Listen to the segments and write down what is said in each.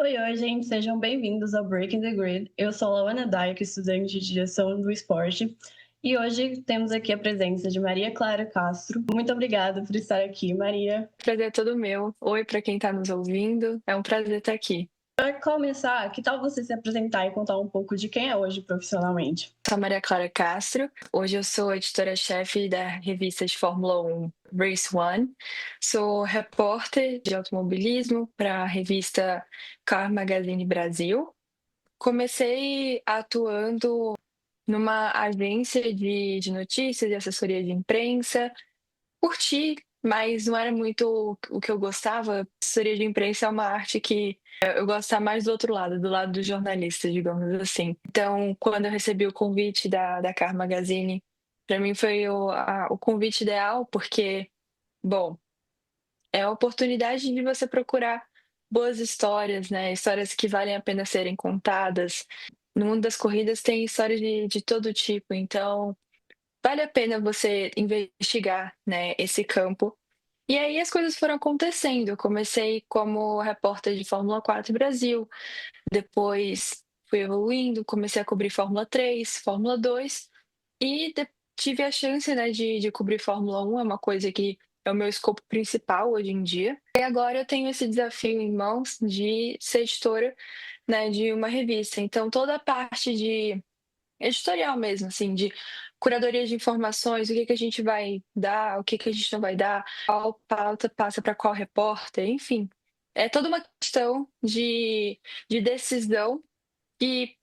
Oi, gente, sejam bem-vindos ao Breaking the Grid. Eu sou a Lawana Dayek, estudante de direção do esporte, e hoje temos aqui a presença de Maria Clara Castro. Muito obrigada por estar aqui, Maria. Prazer é todo meu. Oi para quem está nos ouvindo. É um prazer estar aqui. Para começar, que tal você se apresentar e contar um pouco de quem é hoje profissionalmente? Sou a Maria Clara Castro. Hoje eu sou editora-chefe da revista de Fórmula 1 Race One. Sou repórter de automobilismo para a revista Car Magazine Brasil. Comecei atuando numa agência de notícias e assessoria de imprensa. Curti, mas não era muito o que eu gostava. Assessoria de imprensa é uma arte que eu gosto de estar mais do outro lado, do lado do jornalista, digamos assim. Então, quando eu recebi o convite da Car Magazine, para mim foi o convite ideal, porque, bom, é a oportunidade de você procurar boas histórias, né? Histórias que valem a pena serem contadas. No mundo das corridas tem histórias de todo tipo, então vale a pena você investigar, né, esse campo. E aí as coisas foram acontecendo. Eu comecei como repórter de Fórmula 4 Brasil, depois fui evoluindo, comecei a cobrir Fórmula 3, Fórmula 2 e tive a chance, né, de cobrir Fórmula 1, é uma coisa que é o meu escopo principal hoje em dia. E agora eu tenho esse desafio em mãos de ser editora, né, de uma revista. Então toda a parte de editorial mesmo, assim, de curadoria de informações, o que que a gente vai dar, o que que a gente não vai dar, qual pauta passa para qual repórter, enfim. É toda uma questão de decisão e,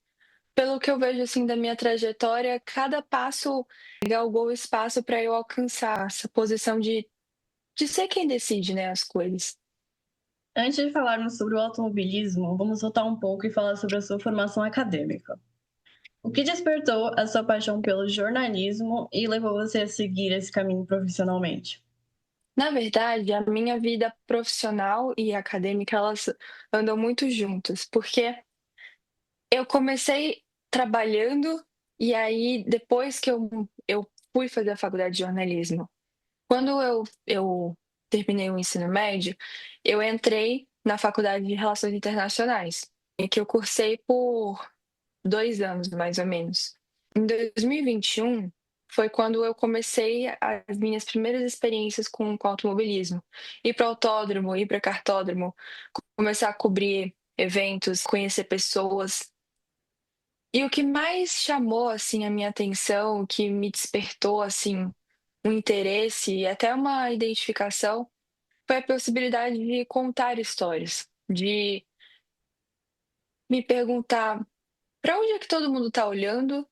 pelo que eu vejo, assim, da minha trajetória, cada passo galgou espaço para eu alcançar essa posição de ser quem decide, né, as coisas. Antes de falarmos sobre o automobilismo, vamos voltar um pouco e falar sobre a sua formação acadêmica. O que despertou a sua paixão pelo jornalismo e levou você a seguir esse caminho profissionalmente? Na verdade, a minha vida profissional e acadêmica, elas andam muito juntas, porque eu comecei trabalhando e aí depois que eu fui fazer a faculdade de jornalismo. Quando eu terminei o ensino médio, eu entrei na faculdade de Relações Internacionais, e que eu cursei por 2 anos, mais ou menos. Em 2021 foi quando eu comecei as minhas primeiras experiências com automobilismo. Ir para autódromo, ir para cartódromo, começar a cobrir eventos, conhecer pessoas. E o que mais chamou, assim, a minha atenção, o que me despertou, assim, um interesse e até uma identificação, foi a possibilidade de contar histórias, de me perguntar para onde é que todo mundo está olhando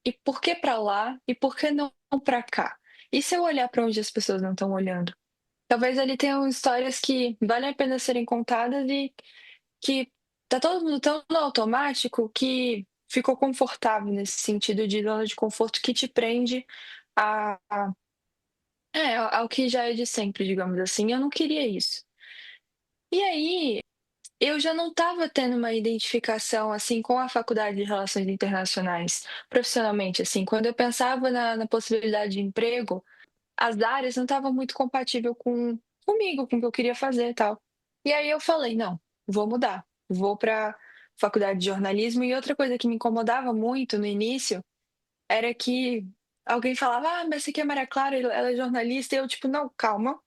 e por que para lá e por que não para cá? E se eu olhar para onde as pessoas não estão olhando? Talvez ali tenham histórias que valem a pena serem contadas e que tá todo mundo tão no automático que ficou confortável nesse sentido de zona de conforto que te prende a ao que já é de sempre, digamos assim. Eu não queria isso. E aí, eu já não estava tendo uma identificação, assim, com a faculdade de Relações Internacionais, profissionalmente, assim. Quando eu pensava na possibilidade de emprego, as áreas não estavam muito compatível comigo, com o que eu queria fazer, e tal. E aí eu falei: "Não, vou mudar, vou para faculdade de jornalismo". E outra coisa que me incomodava muito no início era que alguém falava: "Ah, mas essa aqui é a Maria Clara, ela é jornalista", e eu tipo: "Não, calma,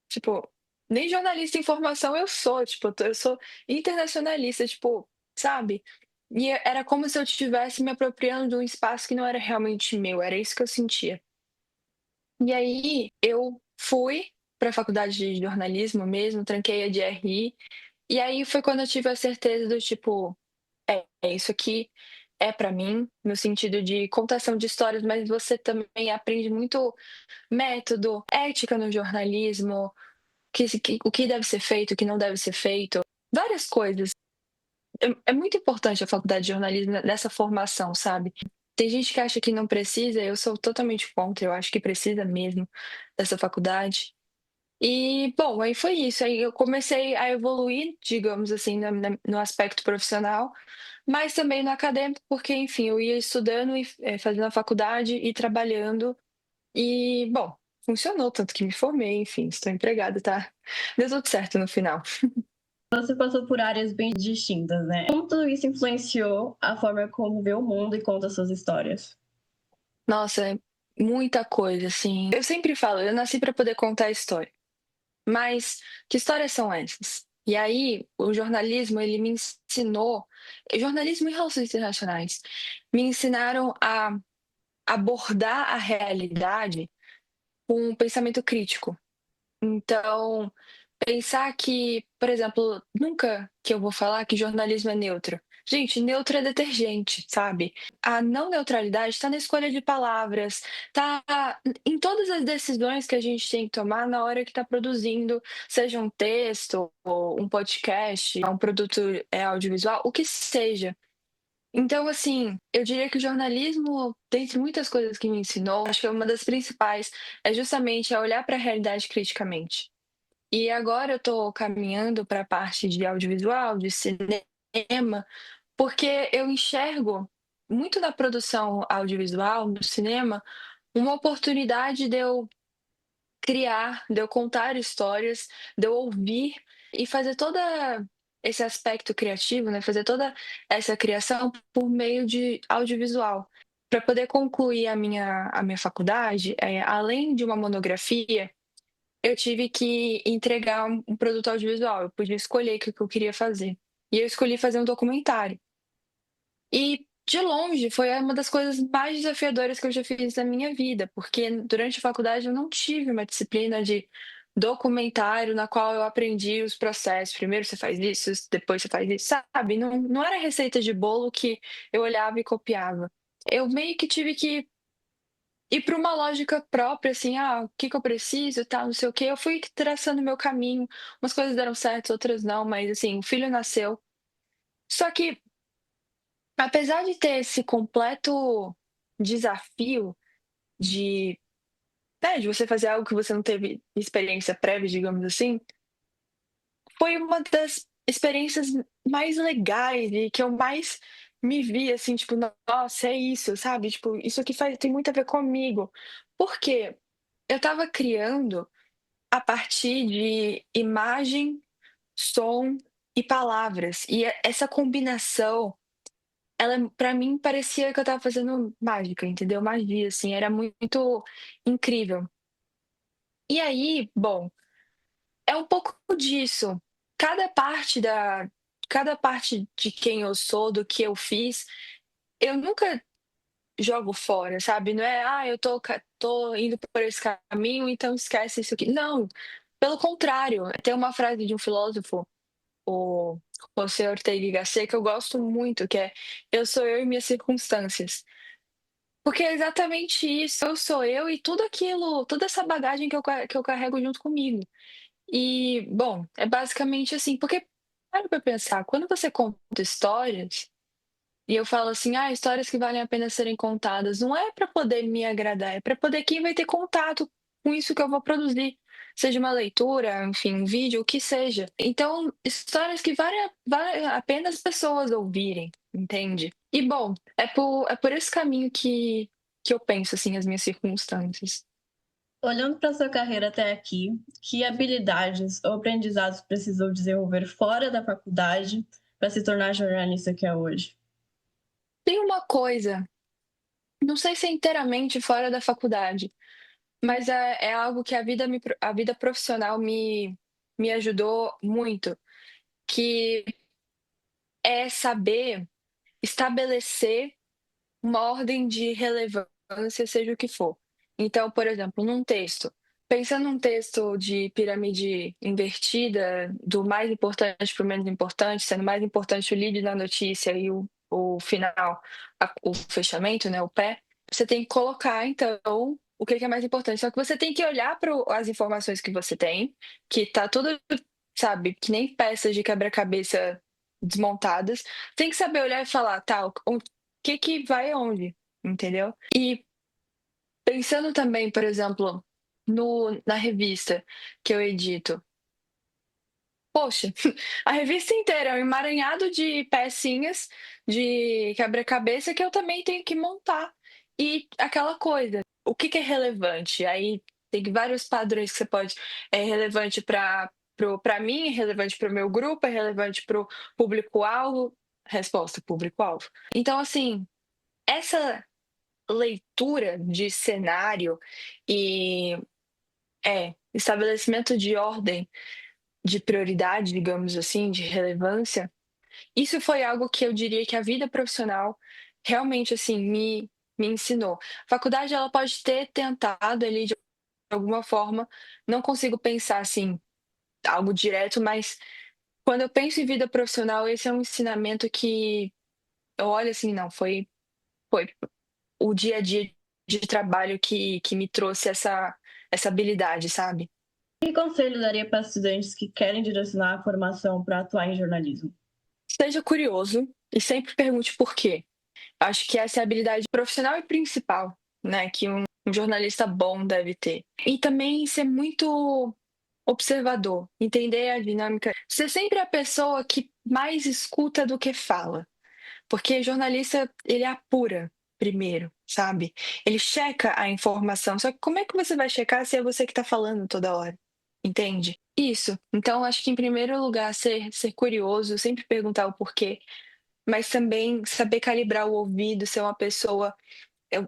tipo, nem jornalista em formação eu sou, tipo, eu sou internacionalista", tipo, sabe? E era como se eu estivesse me apropriando de um espaço que não era realmente meu, era isso que eu sentia. E aí eu fui para a faculdade de jornalismo mesmo, tranquei a de RI, e aí foi quando eu tive a certeza do tipo: "É isso aqui é para mim", no sentido de contação de histórias, mas você também aprende muito método, ética no jornalismo, o que deve ser feito, o que não deve ser feito, várias coisas. É muito importante a faculdade de jornalismo nessa formação, sabe. Tem gente que acha que não precisa, eu sou totalmente contra, eu acho que precisa mesmo dessa faculdade. E, bom, aí foi isso, aí eu comecei a evoluir, digamos assim, no aspecto profissional, mas também no acadêmico, porque, enfim, eu ia estudando e fazendo a faculdade e trabalhando e, bom, funcionou, tanto que me formei, enfim, estou empregada, tá, deu tudo certo no final. Você passou por áreas bem distintas, né? Como tudo isso influenciou a forma como vê o mundo e conta suas histórias? Nossa, muita coisa, assim. Eu sempre falo, eu nasci para poder contar história. Mas que histórias são essas? E aí, o jornalismo, ele me ensinou, jornalismo e relações internacionais, me ensinaram a abordar a realidade com um pensamento crítico. Então, pensar que, por exemplo, nunca que eu vou falar que jornalismo é neutro. Gente, neutro é detergente, sabe? A não neutralidade está na escolha de palavras, tá em todas as decisões que a gente tem que tomar na hora que está produzindo, seja um texto, ou um podcast, um produto audiovisual, o que seja. Então, assim, eu diria que o jornalismo, dentre muitas coisas que me ensinou, acho que uma das principais é justamente a olhar para a realidade criticamente. E agora eu estou caminhando para a parte de audiovisual, de cinema, porque eu enxergo muito na produção audiovisual, no cinema, uma oportunidade de eu criar, de eu contar histórias, de eu ouvir e fazer toda esse aspecto criativo, né? Fazer toda essa criação por meio de audiovisual. Para poder concluir a minha faculdade, além de uma monografia, eu tive que entregar um produto audiovisual. Eu podia escolher o que eu queria fazer. E eu escolhi fazer um documentário. E, de longe, foi uma das coisas mais desafiadoras que eu já fiz na minha vida, porque durante a faculdade eu não tive uma disciplina de documentário na qual eu aprendi os processos. Primeiro você faz isso, depois você faz isso, sabe? Não, não era receita de bolo que eu olhava e copiava. Eu meio que tive que ir para uma lógica própria, assim, o que que eu preciso, tal, não sei o quê. Eu fui traçando meu caminho. Umas coisas deram certo, outras não, mas assim, o filho nasceu. Só que, apesar de ter esse completo desafio de, de você fazer algo que você não teve experiência prévia, digamos assim, foi uma das experiências mais legais e que eu mais me vi assim, tipo, nossa, é isso, sabe? Tipo, isso aqui tem muito a ver comigo. Por quê? Eu estava criando a partir de imagem, som e palavras. E essa combinação, ela para mim parecia que eu estava fazendo mágica, entendeu? Magia, assim, era muito incrível. E aí, bom, é um pouco disso. Cada parte da cada parte de quem eu sou, do que eu fiz, eu nunca jogo fora, sabe? Não é, eu tô indo por esse caminho, então esquece isso aqui. Não, pelo contrário, tem uma frase de um filósofo, o José Ortega y Gasset, que eu gosto muito, que é eu sou eu e minhas circunstâncias. Porque é exatamente isso, eu sou eu e tudo aquilo, toda essa bagagem que eu carrego junto comigo. E, bom, é basicamente assim, porque para pra pensar, quando você conta histórias, e eu falo assim, histórias que valem a pena serem contadas. Não é para poder me agradar, é para poder quem vai ter contato com isso que eu vou produzir. Seja uma leitura, enfim, um vídeo, o que seja. Então, histórias que vale a pena as pessoas ouvirem, entende? E, bom, é por esse caminho que eu penso, assim, as minhas circunstâncias. Olhando para sua carreira até aqui, que habilidades ou aprendizados precisou desenvolver fora da faculdade para se tornar a jornalista que é hoje? Tem uma coisa, não sei se é inteiramente fora da faculdade, mas é algo que a vida profissional me ajudou muito, que é saber estabelecer uma ordem de relevância, seja o que for. Então, por exemplo, num texto, pensando num texto de pirâmide invertida, do mais importante para o menos importante, sendo mais importante o lead da notícia e o final, o fechamento, né, o pé, você tem que colocar, então, o que é mais importante. Só que você tem que olhar para as informações que você tem, que tá tudo, sabe, que nem peças de quebra-cabeça desmontadas. Tem que saber olhar e falar, tá, o que vai aonde, entendeu? E pensando também, por exemplo, no na revista que eu edito. Poxa, a revista inteira é um emaranhado de pecinhas de quebra-cabeça que eu também tenho que montar. E aquela coisa, o que que é relevante? Aí tem vários padrões que você pode. É relevante para para mim, é relevante para o meu grupo, é relevante para o público-alvo? Resposta: público-alvo. Então, assim, essa leitura de cenário e estabelecimento de ordem, de prioridade, digamos assim, de relevância, isso foi algo que eu diria que a vida profissional realmente, assim, me ensinou. A faculdade, ela pode ter tentado ali de alguma forma, não consigo pensar, assim, algo direto, mas quando eu penso em vida profissional, esse é um ensinamento que eu olho assim, não, foi o dia a dia de trabalho que me trouxe essa habilidade, sabe? Que conselho daria para estudantes que querem direcionar a formação para atuar em jornalismo? Seja curioso e sempre pergunte por quê. Acho que essa é a habilidade profissional e principal, né, que um jornalista bom deve ter. E também ser muito observador, entender a dinâmica, ser sempre a pessoa que mais escuta do que fala. Porque jornalista, ele apura primeiro, sabe? Ele checa a informação. Só que como é que você vai checar se é você que está falando toda hora? Entende? Isso. Então, acho que em primeiro lugar, ser curioso, sempre perguntar o porquê, mas também saber calibrar o ouvido, ser uma pessoa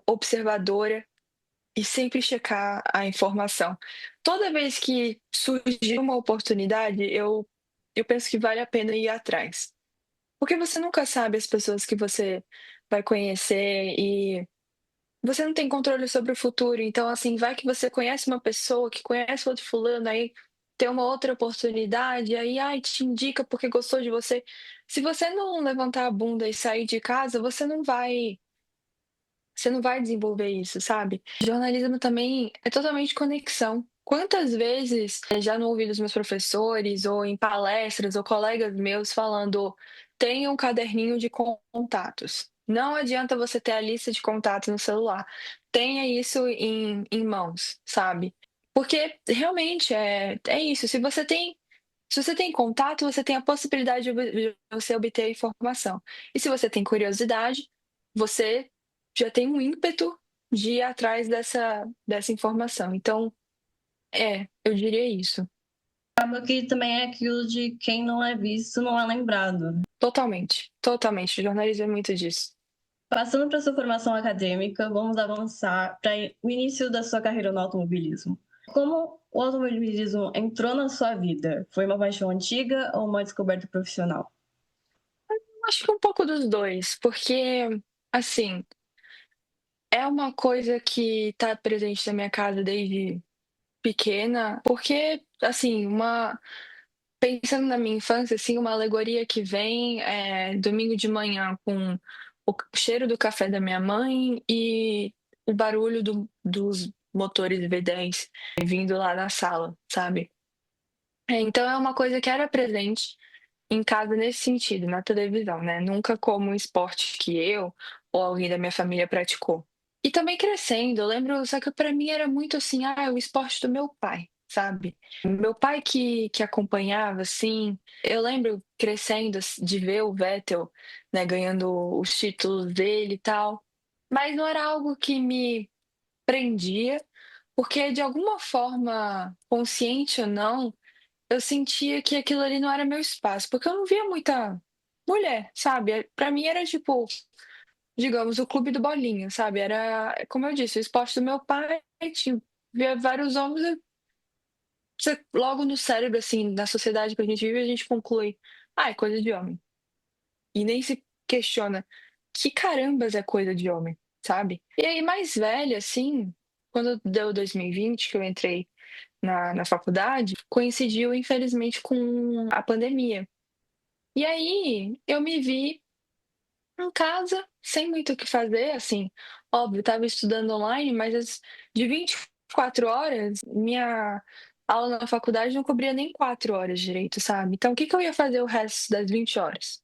observadora e sempre checar a informação. Toda vez que surgir uma oportunidade, eu penso que vale a pena ir atrás. Porque você nunca sabe as pessoas que você vai conhecer e você não tem controle sobre o futuro. Então, assim, vai que você conhece uma pessoa que conhece outro fulano, aí tem uma outra oportunidade, aí ai, te indica porque gostou de você. Se você não levantar a bunda e sair de casa, você não vai desenvolver isso, sabe? Jornalismo também é totalmente conexão. Quantas vezes já não ouvi dos meus professores, ou em palestras, ou colegas meus falando: tenha um caderninho de contatos. Não adianta você ter a lista de contatos no celular. Tenha isso em mãos, sabe? Porque realmente é isso. Se você tem contato, você tem a possibilidade de você obter informação. E se você tem curiosidade, você já tem um ímpeto de ir atrás dessa informação. Então, eu diria isso. Acaba que também é aquilo de quem não é visto não é lembrado, né? Totalmente, totalmente. O jornalismo é muito disso. Passando para sua formação acadêmica, vamos avançar para o início da sua carreira no automobilismo. Como o automobilismo entrou na sua vida? Foi uma paixão antiga ou uma descoberta profissional? Acho que um pouco dos dois, porque, assim, é uma coisa que está presente na minha casa desde pequena, porque, assim, pensando na minha infância, assim, uma alegoria que vem é domingo de manhã com o cheiro do café da minha mãe e o barulho dos motores V10 vindo lá na sala, sabe? Então é uma coisa que era presente em casa nesse sentido, na televisão, né? Nunca como um esporte que eu ou alguém da minha família praticou. E também crescendo, eu lembro, só que pra mim era muito assim, o esporte do meu pai, sabe? Meu pai que acompanhava, assim. Eu lembro crescendo de ver o Vettel, né, ganhando os títulos dele e tal. Mas não era algo que me prendia, porque de alguma forma, consciente ou não, eu sentia que aquilo ali não era meu espaço, porque eu não via muita mulher, sabe? Pra mim era tipo, digamos, o clube do bolinha, sabe? Era, como eu disse, o esporte do meu pai, tinha, via vários homens, logo no cérebro, assim, na sociedade que a gente vive, a gente conclui, é coisa de homem. E nem se questiona que carambas é coisa de homem, sabe? E aí, mais velha, assim, quando deu 2020, que eu entrei na faculdade, coincidiu, infelizmente, com a pandemia. E aí eu me vi em casa, sem muito o que fazer, assim, óbvio, estava estudando online, mas de 24 horas, minha aula na faculdade não cobria nem 4 horas direito, sabe? Então, o que que eu ia fazer o resto das 20 horas?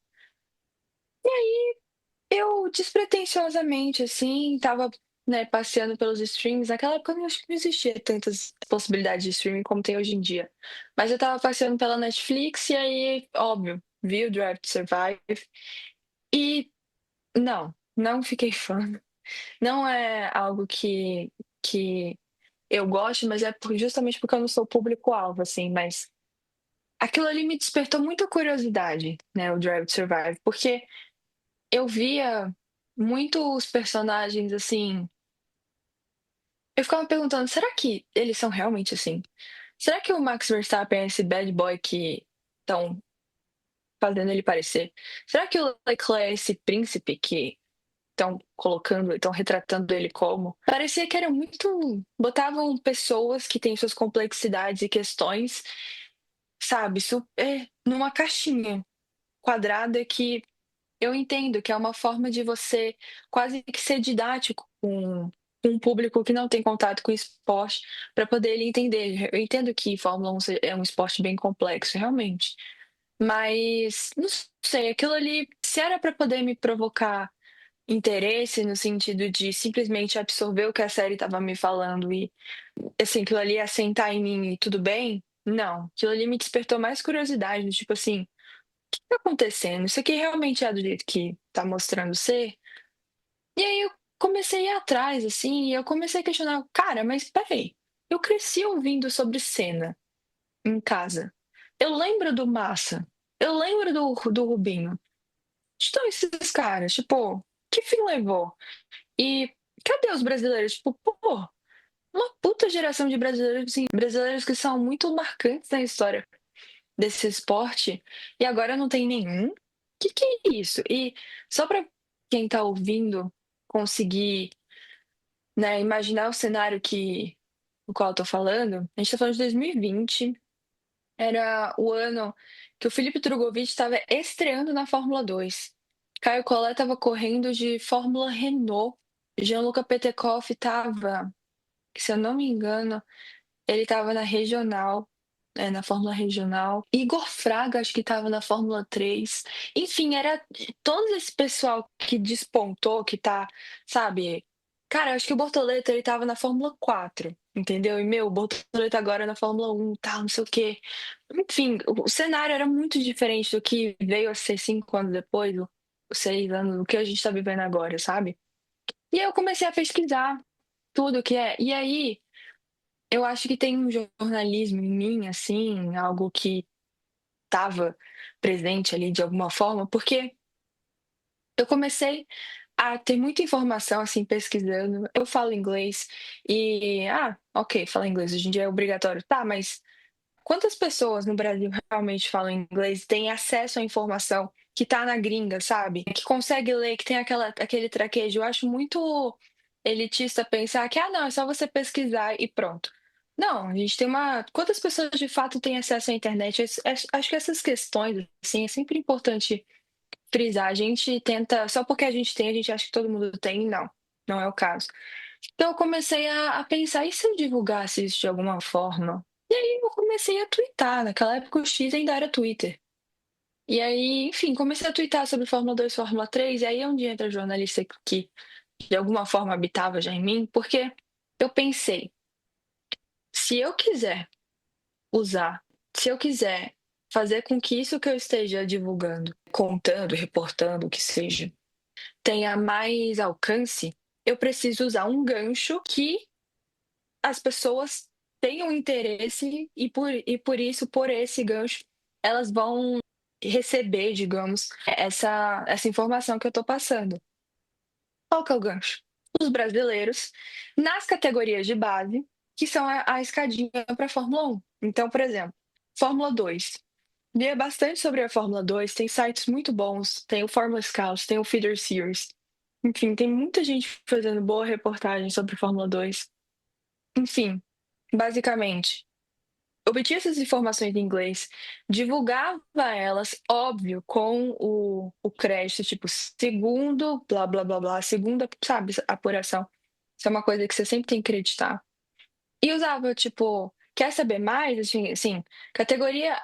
Eu, despretensiosamente, assim, tava, né, passeando pelos streams. Naquela época eu acho que não existia tantas possibilidades de streaming como tem hoje em dia. Mas eu tava passeando pela Netflix e aí, óbvio, vi o Drive to Survive. E não fiquei fã. Não é algo que eu gosto, mas é justamente porque eu não sou público-alvo, assim, mas aquilo ali me despertou muita curiosidade, né, o Drive to Survive, porque eu via muitos personagens assim. Eu ficava me perguntando, será que eles são realmente assim? Será que o Max Verstappen é esse bad boy que estão fazendo ele parecer? Será que o Leclerc é esse príncipe que estão colocando, estão retratando ele como? Parecia que era muito. Botavam pessoas que têm suas complexidades e questões, sabe, numa caixinha quadrada que eu entendo que é uma forma de você quase que ser didático com um público que não tem contato com esporte, para poder ele entender. Eu entendo que Fórmula 1 é um esporte bem complexo, realmente. Mas, não sei, aquilo ali, se era para poder me provocar interesse no sentido de simplesmente absorver o que a série estava me falando e, assim, aquilo ali ia sentar em mim e tudo bem, não. Aquilo ali me despertou mais curiosidade, do tipo assim, que tá acontecendo? Isso aqui realmente é do jeito que tá mostrando ser? E aí eu comecei a ir atrás, assim, e eu comecei a questionar, cara, mas peraí, eu cresci ouvindo sobre Senna em casa. Eu lembro do Massa, eu lembro do Rubinho. Onde estão esses caras? Tipo, que fim levou? E cadê os brasileiros? Tipo, pô, uma puta geração de brasileiros, assim, brasileiros que são muito marcantes na história desse esporte e agora não tem nenhum? Que é isso? E só para quem tá ouvindo conseguir, né, imaginar o cenário que o qual eu tô falando, a gente tá falando de 2020, era o ano que o Felipe Drogovic estava estreando na Fórmula 2. Caio Collet estava correndo de Fórmula Renault. Gianluca Petekoff estava, se eu não me engano, ele estava na regional, na Fórmula Regional. Igor Fraga, acho que estava na Fórmula 3. Enfim, era todo esse pessoal que despontou, que tá, sabe? Cara, eu acho que o Bortoleto, ele tava na Fórmula 4, entendeu? E, meu, o Bortoleto agora é na Fórmula 1, tal, não sei o quê. Enfim, o cenário era muito diferente do que veio a ser 5 anos depois, os 6 anos, o que a gente tá vivendo agora, sabe? E aí eu comecei a pesquisar tudo que é. E aí, eu acho que tem um jornalismo em mim, assim, algo que estava presente ali de alguma forma, porque eu comecei a ter muita informação, assim, pesquisando. Eu falo inglês e, ok, falar inglês hoje em dia é obrigatório. Tá, mas quantas pessoas no Brasil realmente falam inglês, têm acesso à informação que tá na gringa, sabe? Que consegue ler, que tem aquele traquejo. Eu acho muito elitista pensar que, não, é só você pesquisar e pronto. Não, a gente tem uma. Quantas pessoas de fato têm acesso à internet? Acho que essas questões, assim, é sempre importante frisar. A gente tenta, só porque a gente tem, a gente acha que todo mundo tem, não. Não é o caso. Então eu comecei a pensar, e se eu divulgasse isso de alguma forma? E aí eu comecei a twittar. Naquela época o X ainda era Twitter. E aí, enfim, comecei a twittar sobre Fórmula 2, Fórmula 3, e aí é onde entra a jornalista que de alguma forma habitava já em mim, porque eu pensei, se eu quiser usar, se eu quiser fazer com que isso que eu esteja divulgando, contando, reportando, o que seja, tenha mais alcance, eu preciso usar um gancho que as pessoas tenham interesse e por isso, por esse gancho, elas vão receber, digamos, essa informação que eu estou passando. Qual que é o gancho? Os brasileiros nas categorias de base, que são a escadinha para a Fórmula 1. Então, por exemplo, Fórmula 2. Lia bastante sobre a Fórmula 2, tem sites muito bons, tem o Fórmula Scouts, tem o Feeder Series. Enfim, tem muita gente fazendo boa reportagem sobre Fórmula 2. Enfim, basicamente, obtinha essas informações em inglês, divulgava elas, óbvio, com o crédito, tipo, segundo, blá, blá, blá, blá, segunda, sabe, apuração. Isso é uma coisa que você sempre tem que acreditar. E usava, tipo, quer saber mais? Assim, categoria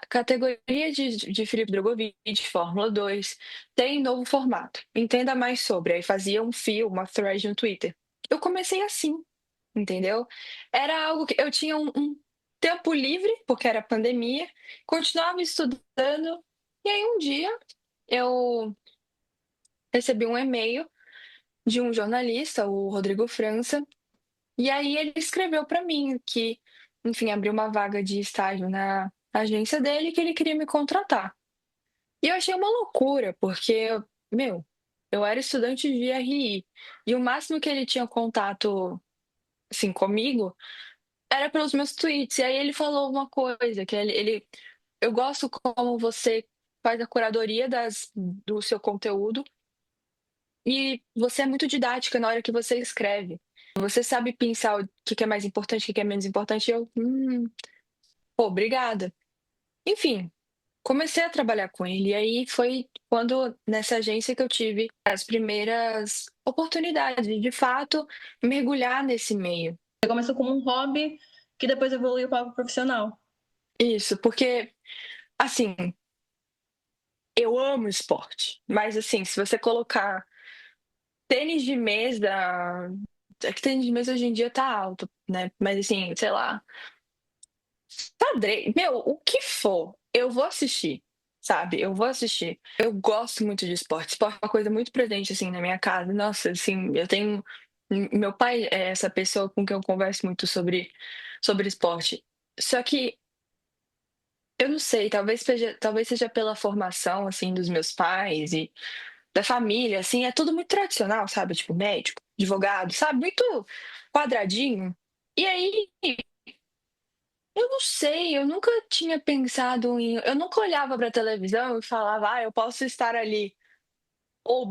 de Felipe Drogovic, Fórmula 2, tem novo formato. Entenda mais sobre. Aí fazia um fio, uma thread no Twitter. Eu comecei assim, entendeu? Era algo que eu tinha um tempo livre, porque era pandemia, continuava estudando, e aí um dia eu recebi um e-mail de um jornalista, o Rodrigo França, e aí ele escreveu para mim que, enfim, abriu uma vaga de estágio na agência dele que ele queria me contratar. E eu achei uma loucura, porque, meu, eu era estudante de RI, e o máximo que ele tinha contato, assim, comigo, era pelos meus tweets. E aí ele falou uma coisa, que eu gosto como você faz a curadoria do seu conteúdo e você é muito didática na hora que você escreve. Você sabe pensar o que que é mais importante, o que que é menos importante. E eu, pô, obrigada. Enfim, comecei a trabalhar com ele. E aí foi quando, nessa agência, que eu tive as primeiras oportunidades de fato, mergulhar nesse meio. Você começou como um hobby que depois evoluiu para algo profissional. Isso, porque, assim, eu amo esporte, mas assim, se você colocar tênis de mesa, é que tênis de mesa hoje em dia tá alto, né? Mas assim, sei lá, xadrez, meu, o que for, eu vou assistir, sabe? Eu vou assistir. Eu gosto muito de esporte. Esporte é uma coisa muito presente assim na minha casa. Nossa, assim, eu tenho meu pai é essa pessoa com quem eu converso muito sobre esporte. Só que eu não sei, talvez seja pela formação assim dos meus pais e da família, assim, é tudo muito tradicional, sabe? Tipo, médico, advogado, sabe? Muito quadradinho. E aí, eu não sei, eu nunca tinha pensado em. Eu nunca olhava pra televisão e falava, eu posso estar ali. Ou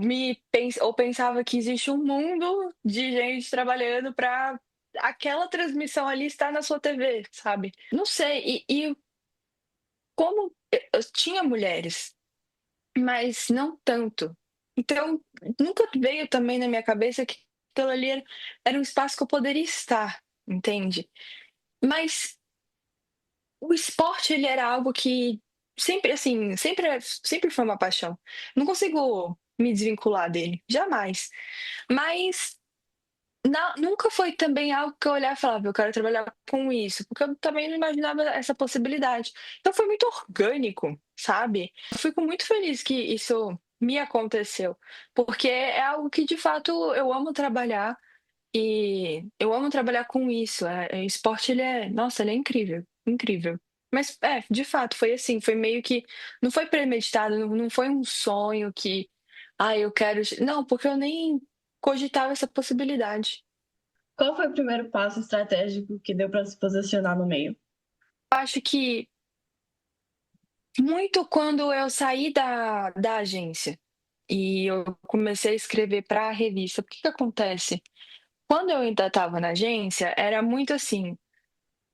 pensava que existe um mundo de gente trabalhando pra aquela transmissão ali estar na sua TV, sabe? Não sei, e como eu tinha mulheres, mas não tanto. Então, nunca veio também na minha cabeça que aquilo ali era um espaço que eu poderia estar, entende? Mas o esporte, ele era algo que sempre, assim, sempre foi uma paixão. Não consigo me desvincular dele, jamais. Mas nunca foi também algo que eu olhava e falava, eu quero trabalhar com isso, porque eu também não imaginava essa possibilidade. Então foi muito orgânico, sabe? Eu fico muito feliz que isso me aconteceu, porque é algo que de fato eu amo trabalhar e eu amo trabalhar com isso. Esporte, nossa, ele é incrível, incrível. Mas de fato, foi assim, foi meio que, não foi premeditado, não foi um sonho que, eu quero. Não, porque eu nem cogitava essa possibilidade. Qual foi o primeiro passo estratégico que deu para se posicionar no meio? Acho que muito quando eu saí da agência e eu comecei a escrever para a revista, o que que acontece? Quando eu ainda estava na agência, era muito assim,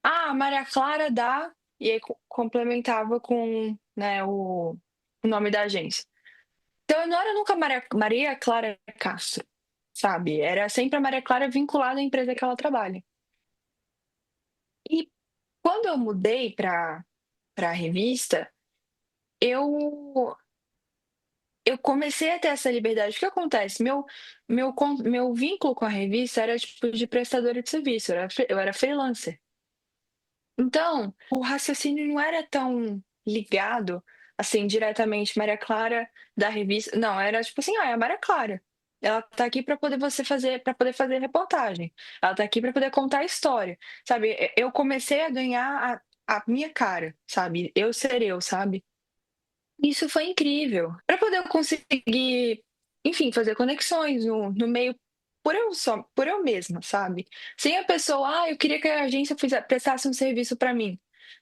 a Maria Clara dá, e aí complementava com, né, o nome da agência. Então não era nunca Maria Clara Castro, sabe? Era sempre a Maria Clara vinculada à empresa que ela trabalha. E quando eu mudei para a revista, eu eu comecei a ter essa liberdade. O que acontece? Meu vínculo com a revista era tipo de prestadora de serviço, eu era freelancer. Então, o raciocínio não era tão ligado, assim, diretamente Maria Clara da revista. Não, era tipo assim, é a Maria Clara. Ela tá aqui para poder para poder fazer reportagem. Ela tá aqui para poder contar a história, sabe? Eu comecei a ganhar a minha cara, sabe? Eu ser eu, sabe? Isso foi incrível. Para poder conseguir, enfim, fazer conexões no meio por eu mesma, sabe? Sem a pessoa, eu queria que a agência prestasse um serviço para mim.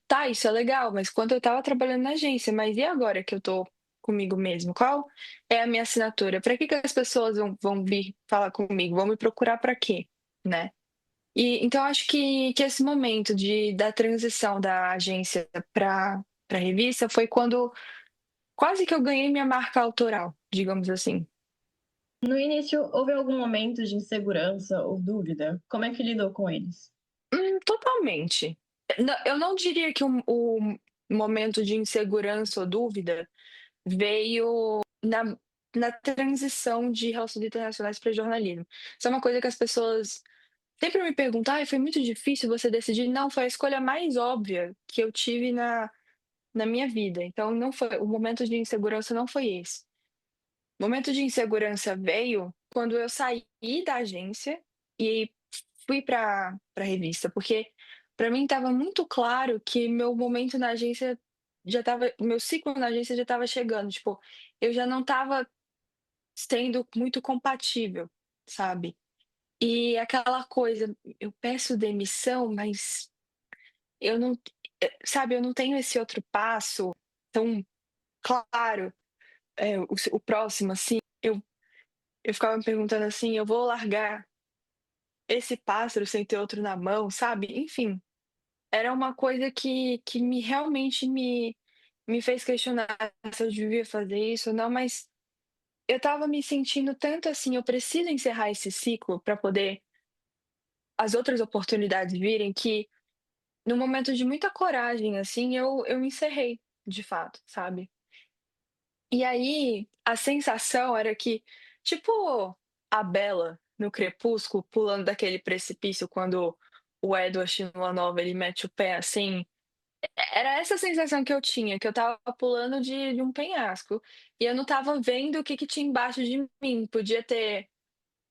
Tá, isso é legal, mas quando eu estava trabalhando na agência, mas e agora que eu tô comigo mesmo? Qual é a minha assinatura? Para que que as pessoas vão vir falar comigo? Vão me procurar para quê, né? E então acho que esse momento da transição da agência para revista foi quando quase que eu ganhei minha marca autoral, digamos assim. No início, houve algum momento de insegurança ou dúvida? Como é que lidou com eles? Totalmente. Eu não diria que o momento de insegurança ou dúvida veio na transição de relações internacionais para jornalismo. Isso é uma coisa que as pessoas sempre me perguntam: foi muito difícil você decidir?" Não, foi a escolha mais óbvia que eu tive na minha vida. Então não foi, o momento de insegurança não foi esse. O momento de insegurança veio quando eu saí da agência e fui para a revista, porque para mim estava muito claro que meu momento na agência já estava, meu ciclo na agência já estava chegando, tipo, eu já não estava sendo muito compatível, sabe. E aquela coisa, eu peço demissão, mas eu não sabe, eu não tenho esse outro passo tão claro, o próximo, assim, eu ficava me perguntando assim: "Eu vou largar esse pássaro sem ter outro na mão", sabe. Enfim, era uma coisa que me realmente me fez questionar se eu devia fazer isso ou não, mas eu estava me sentindo tanto assim: "Eu preciso encerrar esse ciclo para poder as outras oportunidades virem", que num momento de muita coragem, assim, eu encerrei, de fato, sabe. E aí, a sensação era que, tipo a Bella no Crepúsculo pulando daquele precipício quando o Edward Nova ele mete o pé, assim, era essa sensação que eu tinha, que eu estava pulando de um penhasco, e eu não estava vendo o que que tinha embaixo de mim. Podia ter,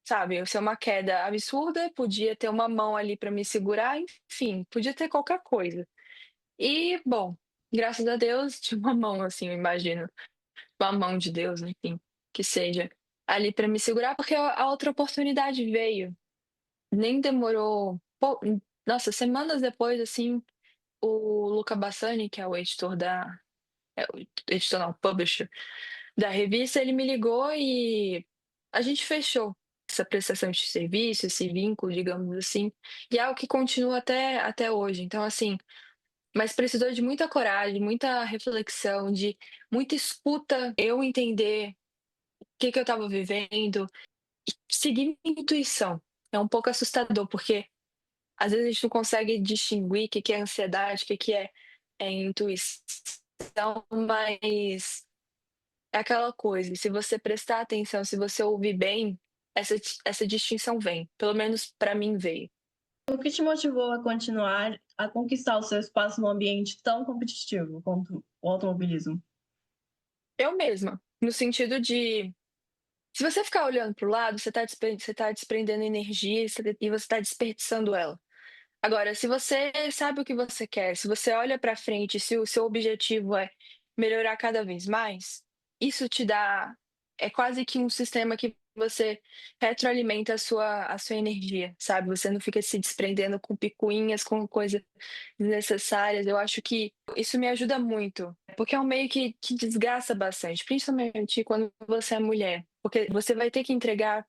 sabe, ser uma queda absurda, podia ter uma mão ali para me segurar, enfim, podia ter qualquer coisa. E, bom, graças a Deus tinha uma mão, assim, eu imagino, uma mão de Deus, enfim, que seja, ali para me segurar, porque a outra oportunidade veio. Nem demorou nossa, semanas depois, assim, o Luca Bassani, que é o editor o editor não, publisher da revista, ele me ligou e a gente fechou essa prestação de serviço, esse vínculo, digamos assim, e é algo que continua até hoje. Então, assim, mas precisou de muita coragem, muita reflexão, de muita escuta, eu entender o que que eu estava vivendo, seguir minha intuição. É um pouco assustador, porque às vezes a gente não consegue distinguir o que que é ansiedade, o que que é intuição, mas é aquela coisa, se você prestar atenção, se você ouvir bem, essa distinção vem, pelo menos para mim veio. O que te motivou a continuar a conquistar o seu espaço num ambiente tão competitivo quanto o automobilismo? Eu mesma, no sentido de, se você ficar olhando para o lado, você tá desprendendo energia e você está desperdiçando ela. Agora, se você sabe o que você quer, se você olha para frente, se o seu objetivo é melhorar cada vez mais, isso te dá, é quase que um sistema que você retroalimenta a sua energia, sabe? Você não fica se desprendendo com picuinhas, com coisas desnecessárias. Eu acho que isso me ajuda muito, porque é um meio que desgasta bastante, principalmente quando você é mulher, porque você vai ter que entregar,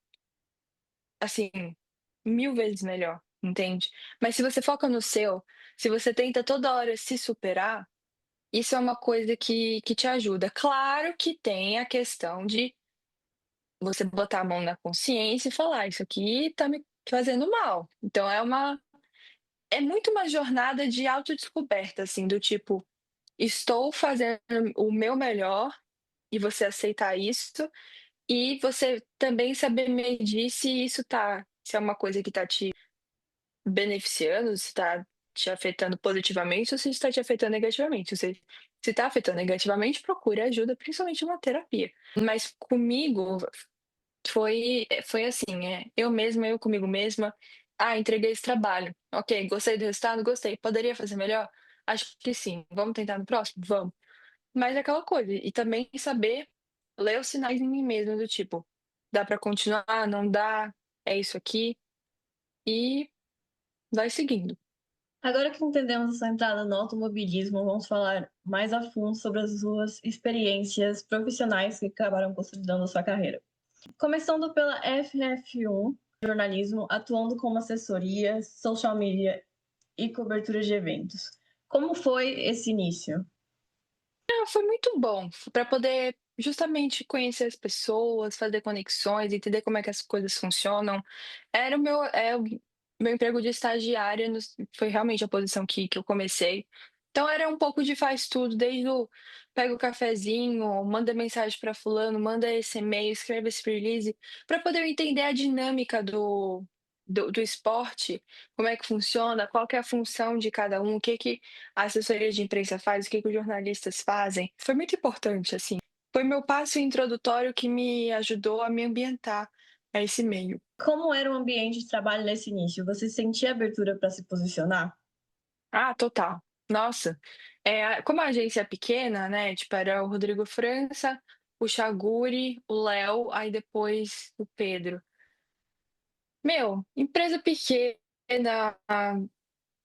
assim, 1000 vezes melhor, entende. Mas se você foca no seu, se você tenta toda hora se superar, isso é uma coisa que te ajuda. Claro que tem a questão de você botar a mão na consciência e falar: "Isso aqui tá me fazendo mal". Então é muito uma jornada de autodescoberta, assim, do tipo: "Estou fazendo o meu melhor", e você aceitar isso, e você também saber medir se é uma coisa que tá te beneficiando, se está te afetando positivamente ou se está te afetando negativamente. Se está afetando negativamente, procure ajuda, principalmente uma terapia. Mas comigo foi assim, eu comigo mesma: "Ah, entreguei esse trabalho. Ok, gostei do resultado? Gostei. Poderia fazer melhor? Acho que sim. Vamos tentar no próximo? Vamos". Mas é aquela coisa, e também saber ler os sinais em mim mesma, do tipo: "Dá pra continuar? Não dá? É isso aqui", e vai seguindo. Agora que entendemos essa entrada no automobilismo, vamos falar mais a fundo sobre as suas experiências profissionais que acabaram consolidando a sua carreira. Começando pela FF1, jornalismo, atuando como assessoria, social media e cobertura de eventos. Como foi esse início? Ah, foi muito bom, para poder justamente conhecer as pessoas, fazer conexões, entender como é que as coisas funcionam. Era o meu emprego de estagiária, foi realmente a posição que eu comecei. Então era um pouco de faz tudo, desde o pega o cafezinho, manda mensagem para fulano, manda esse e-mail, escreve esse release, para poder entender a dinâmica do esporte, como é que funciona, qual que é a função de cada um, o que que a assessoria de imprensa faz, o que que os jornalistas fazem. Foi muito importante, assim. Foi meu passo introdutório que me ajudou a me ambientar a esse meio. Como era o ambiente de trabalho nesse início? Você sentia abertura para se posicionar? Ah, total. Nossa, como a agência é pequena, né, tipo, era o Rodrigo França, o Chaguri, o Léo, aí depois o Pedro. Meu, empresa pequena,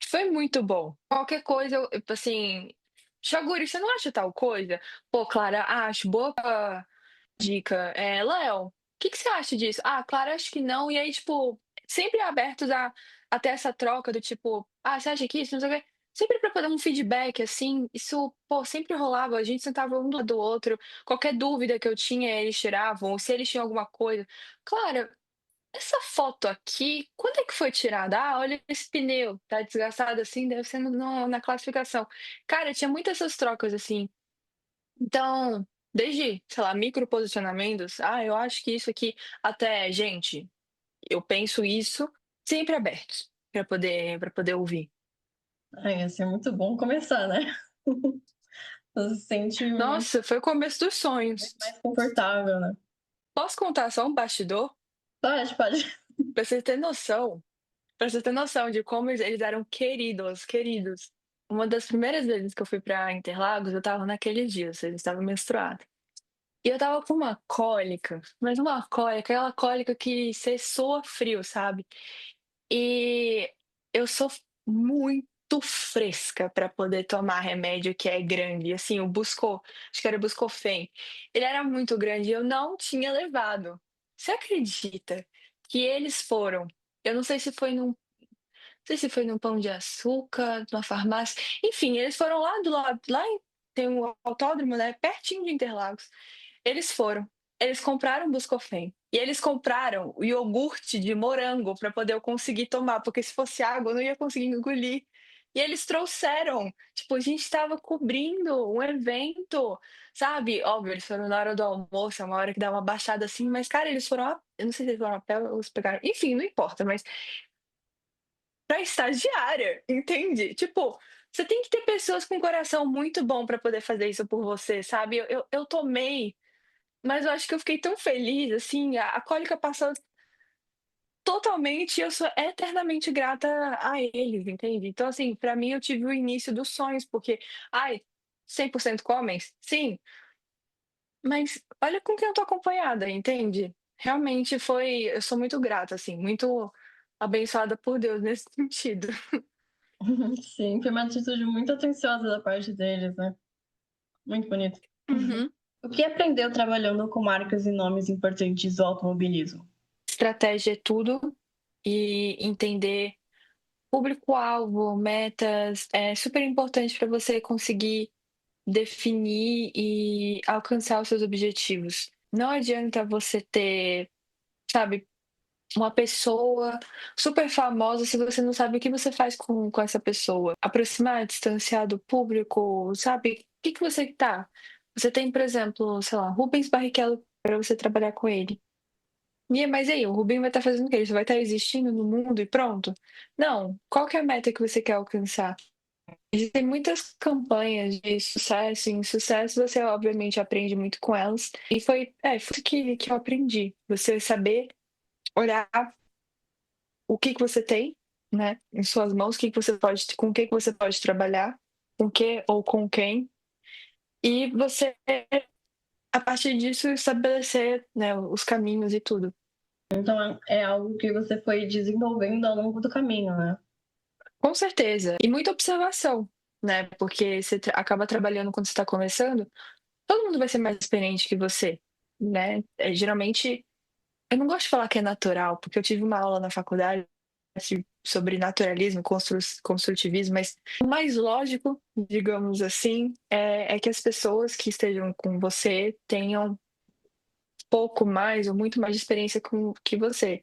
foi muito bom. Qualquer coisa, assim, Chaguri, você não acha tal coisa? Pô, Clara, acho, boa dica. Léo, o que que você acha disso? Ah, Clara, acho que não. E aí, tipo, sempre abertos a ter essa troca do tipo, ah, você acha que isso? Não sei o quê. Sempre pra poder um feedback, assim, isso, pô, sempre rolava. A gente sentava um do lado do outro. Qualquer dúvida que eu tinha, eles tiravam. Ou se eles tinham alguma coisa. Clara, essa foto aqui, quando é que foi tirada? Ah, olha esse pneu, tá desgastado assim, deve ser na classificação. Cara, tinha muitas essas trocas assim. Então, desde, sei lá, microposicionamentos, ah, eu acho que isso aqui, até, gente, eu penso isso, sempre abertos para poder ouvir. Ai, ia ser muito bom começar, né? Você se sente muito Nossa, foi o começo dos sonhos. mais confortável, né? Posso contar só um bastidor? Pode, pode. Pra você ter noção, pra você ter noção de como eles eram queridos, queridos. Uma das primeiras vezes que eu fui pra Interlagos, eu tava naqueles dias, eu estava menstruada. E eu tava com uma cólica, mas uma cólica, aquela cólica que você soa frio, sabe? E eu sou muito fresca para poder tomar remédio que é grande. Assim, o Busco, acho que era o Buscofen. Ele era muito grande e eu não tinha levado. Você acredita que eles foram? Eu não sei se foi num, não sei se foi num Pão de Açúcar, numa farmácia. Enfim, eles foram lá do lado, tem um autódromo, né, pertinho de Interlagos. Eles foram. Eles compraram Buscofem. E eles compraram o iogurte de morango para poder eu conseguir tomar, porque se fosse água eu não ia conseguir engolir. E eles trouxeram. Tipo, a gente estava cobrindo um evento, sabe? Óbvio, eles foram na hora do almoço, é uma hora que dá uma baixada assim, mas, cara, eles foram. Eu não sei se eles foram a pé ou eles pegaram. Enfim, não importa, mas pra estagiária, entende? Tipo, você tem que ter pessoas com coração muito bom para poder fazer isso por você, sabe? Eu tomei. Mas eu acho que eu fiquei tão feliz, assim, a cólica passou totalmente, e eu sou eternamente grata a eles, entende? Então, assim, pra mim eu tive o início dos sonhos, porque, ai, 100% comens? Sim, mas olha com quem eu tô acompanhada, entende? Realmente foi, eu sou muito grata, assim, muito abençoada por Deus nesse sentido. Sim, foi uma atitude muito atenciosa da parte deles, né? Muito bonito. Uhum. O que aprendeu trabalhando com marcas e nomes importantes do automobilismo? Estratégia é tudo e entender público-alvo, metas, é super importante para você conseguir definir e alcançar os seus objetivos. Não adianta você ter, sabe, uma pessoa super famosa se você não sabe o que você faz com essa pessoa. Aproximar, distanciar do público, sabe? O que que você tá? Você tem, por exemplo, sei lá, Rubens Barrichello para você trabalhar com ele. Mas e aí, o Rubinho vai estar fazendo o quê? Ele só vai estar existindo no mundo e pronto? Não. Qual que é a meta que você quer alcançar? Existem muitas campanhas de sucesso, e insucesso você obviamente aprende muito com elas. E foi isso que eu aprendi. Você saber olhar o que que você tem, né, em suas mãos, o que que você pode, com o que que você pode trabalhar, com que ou com quem, e você, a partir disso, estabelecer, né, os caminhos e tudo. Então é algo que você foi desenvolvendo ao longo do caminho, né? Com certeza. E muita observação, né? Porque você acaba trabalhando quando você está começando, todo mundo vai ser mais experiente que você, né? Geralmente, eu não gosto de falar que é natural, porque eu tive uma aula na faculdade sobre naturalismo, construtivismo, mas o mais lógico, digamos assim, é que as pessoas que estejam com você tenham pouco mais ou muito mais de experiência que você.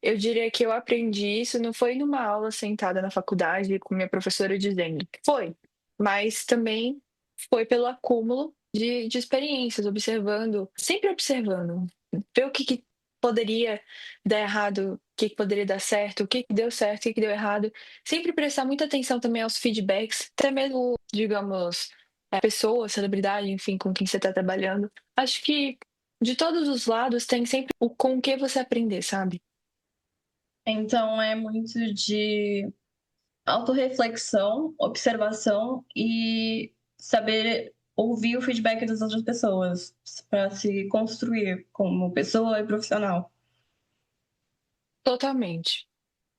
Eu diria que eu aprendi isso não foi numa aula sentada na faculdade com minha professora dizendo. Foi, mas também foi pelo acúmulo de experiências, observando, sempre observando, ver o que poderia dar errado, o que poderia dar certo, o que deu certo, o que deu errado. Sempre prestar muita atenção também aos feedbacks, até mesmo, digamos, a pessoa, a celebridade, enfim, com quem você está trabalhando. Acho que de todos os lados tem sempre o com que você aprender, sabe? Então é muito de autorreflexão, observação e saber ouvir o feedback das outras pessoas para se construir como pessoa e profissional. Totalmente.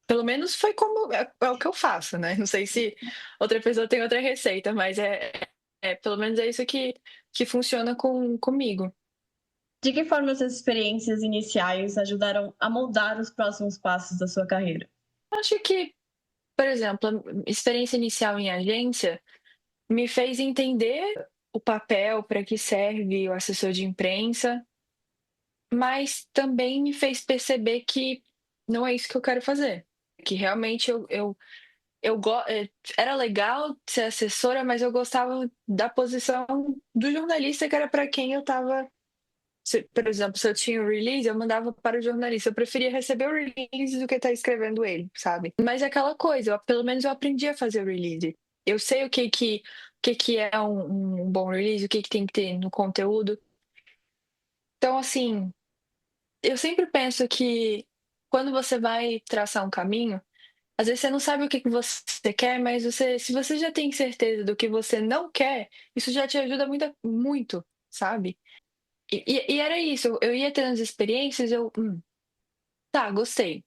Pelo menos foi como é o que eu faço, né. Não sei se outra pessoa tem outra receita, mas pelo menos é isso que funciona comigo. De que forma essas experiências iniciais ajudaram a moldar os próximos passos da sua carreira? Acho que, por exemplo, a experiência inicial em agência me fez entender o papel, para que serve o assessor de imprensa, mas também me fez perceber que não é isso que eu quero fazer, que realmente era legal ser assessora, mas eu gostava da posição do jornalista, que era para quem eu estava. Por exemplo, se eu tinha o release, eu mandava para o jornalista. Eu preferia receber o release do que estar escrevendo ele, sabe? Mas é aquela coisa, pelo menos eu aprendi a fazer o release. Eu sei o que é um bom release, o que tem que ter no conteúdo. Então, assim, eu sempre penso que quando você vai traçar um caminho, às vezes você não sabe o que você quer, mas se você já tem certeza do que você não quer, isso já te ajuda muito, muito, sabe? E era isso, eu ia tendo as experiências, tá, gostei.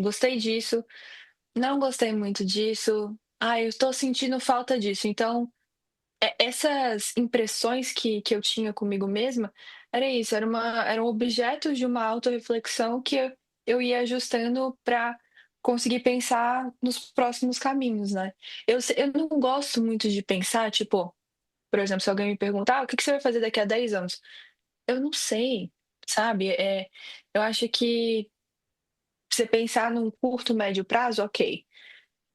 Gostei disso, não gostei muito disso. Ah, eu estou sentindo falta disso. Então, essas impressões que eu tinha comigo mesma, era isso, eram objetos de uma autorreflexão que eu ia ajustando para conseguir pensar nos próximos caminhos, né. Eu não gosto muito de pensar, tipo, por exemplo, se alguém me perguntar: "Ah, o que que você vai fazer daqui a 10 anos?" Eu não sei, sabe. Eu acho que você pensar num curto, médio prazo, ok.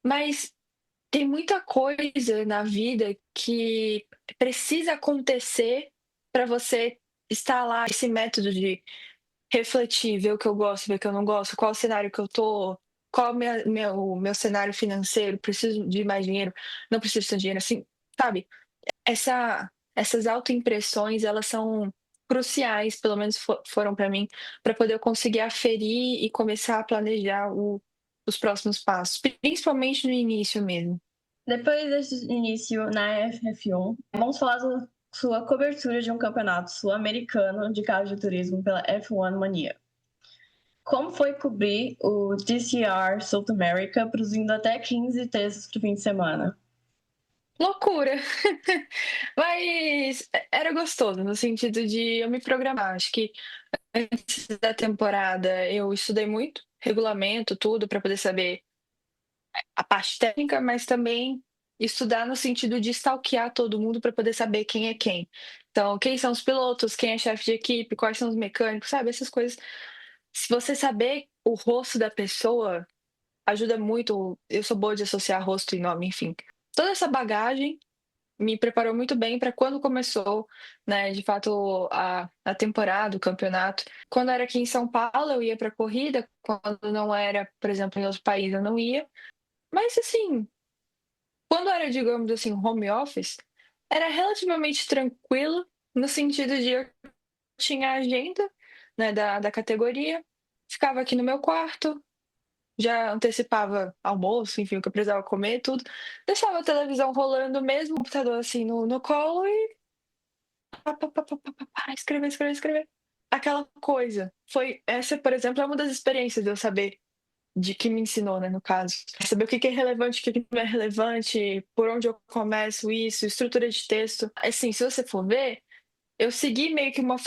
Mas tem muita coisa na vida que precisa acontecer para você instalar esse método de refletir, ver o que eu gosto, ver o que eu não gosto, qual o cenário que eu tô, qual o meu cenário financeiro, preciso de mais dinheiro, não preciso de tanto dinheiro assim, sabe? Essas autoimpressões, elas são cruciais, pelo menos foram para mim, para poder eu conseguir aferir e começar a planejar os próximos passos, principalmente no início mesmo. Depois desse início na FF1, vamos falar da sua cobertura de um campeonato sul-americano de carro de turismo pela F1 Mania. Como foi cobrir o DCR South America, produzindo até 15 textos por fim de semana? Loucura! Mas era gostoso, no sentido de eu me programar. Acho que antes da temporada eu estudei muito, regulamento, tudo, para poder saber a parte técnica, mas também estudar no sentido de stalkear todo mundo para poder saber quem é quem. Então, quem são os pilotos, quem é chefe de equipe, quais são os mecânicos, sabe? Essas coisas. Se você saber o rosto da pessoa, ajuda muito. Eu sou boa de associar rosto e nome, enfim. Toda essa bagagem me preparou muito bem para quando começou, né, de fato, a temporada, o campeonato. Quando era aqui em São Paulo, eu ia para corrida, quando não era, por exemplo, em outro país, eu não ia. Mas assim, quando era, digamos assim, home office, era relativamente tranquilo, no sentido de eu tinha a agenda, né, da categoria, ficava aqui no meu quarto, já antecipava almoço, enfim, o que eu precisava comer, tudo, deixava a televisão rolando mesmo, o computador assim no colo e pá, pá, pá, pá, pá, pá, pá, escrever, escrever, escrever. Aquela coisa. Essa, por exemplo, é uma das experiências de eu saber de que me ensinou, né, no caso. Saber o que que é relevante, o que que não é relevante, por onde eu começo isso, estrutura de texto. Assim, se você for ver, eu segui meio que uma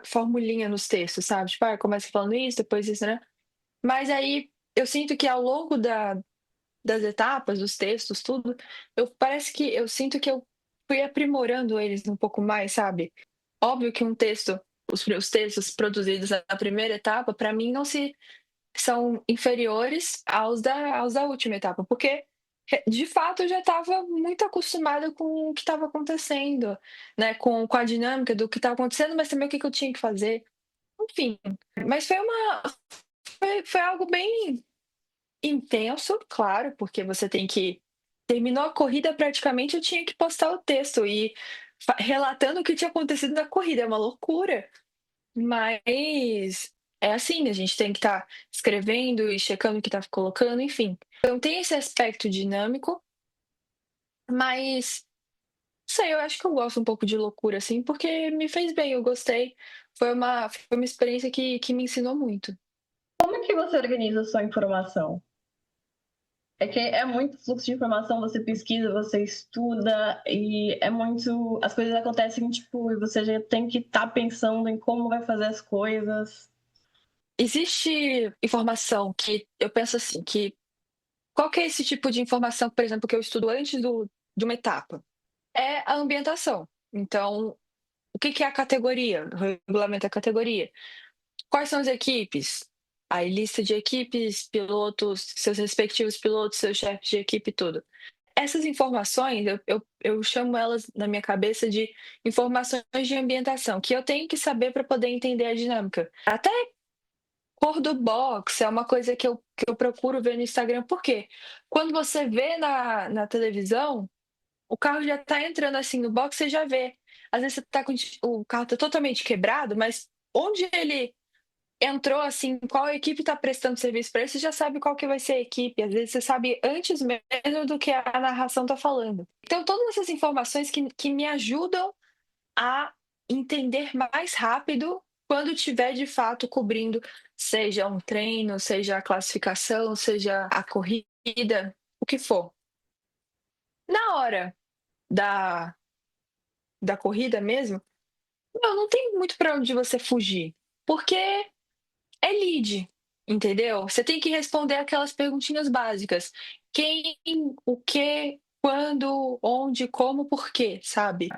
formulinha nos textos, sabe? Tipo, começa falando isso, depois isso, né? Mas aí eu sinto que ao longo das etapas, dos textos, tudo, parece que eu sinto que eu fui aprimorando eles um pouco mais, sabe? Óbvio que os textos produzidos na primeira etapa, para mim, não se são inferiores aos da última etapa, porque de fato eu já estava muito acostumada com o que estava acontecendo, né? Com a dinâmica do que estava acontecendo, mas também o que que eu tinha que fazer. Enfim, mas foi algo bem intenso, claro, porque você tem que. Terminou a corrida, praticamente eu tinha que postar o texto e relatando o que tinha acontecido na corrida. É uma loucura. Mas é assim, a gente tem que estar escrevendo e checando o que está colocando, enfim. Então tem esse aspecto dinâmico, mas não sei, eu acho que eu gosto um pouco de loucura, assim, porque me fez bem, eu gostei. Foi uma experiência que me ensinou muito. Como é que você organiza a sua informação? É que é muito fluxo de informação, você pesquisa, você estuda e é muito. As coisas acontecem, tipo, e você já tem que estar pensando em como vai fazer as coisas. Existe informação que eu penso assim, que qual que é esse tipo de informação, por exemplo, que eu estudo antes de uma etapa? É a ambientação. Então, o que que é a categoria? O regulamento da categoria. Quais são as equipes? Aí, lista de equipes, pilotos, seus respectivos pilotos, seus chefes de equipe, tudo. Essas informações, eu chamo elas na minha cabeça de informações de ambientação, que eu tenho que saber para poder entender a dinâmica. Até cor do box é uma coisa que eu procuro ver no Instagram. Por quê? Quando você vê na televisão, o carro já tá entrando assim no box, você já vê. Às vezes você tá com o carro tá totalmente quebrado, mas onde ele entrou, assim, qual equipe tá prestando serviço para ele, você já sabe qual que vai ser a equipe. Às vezes você sabe antes mesmo do que a narração tá falando. Então, todas essas informações que me ajudam a entender mais rápido quando tiver de fato cobrindo, seja um treino, seja a classificação, seja a corrida, o que for. Na hora da, da corrida mesmo, não tem muito para onde você fugir, porque é lead, entendeu? Você tem que responder aquelas perguntinhas básicas. Quem, o que, quando, onde, como, por quê, sabe?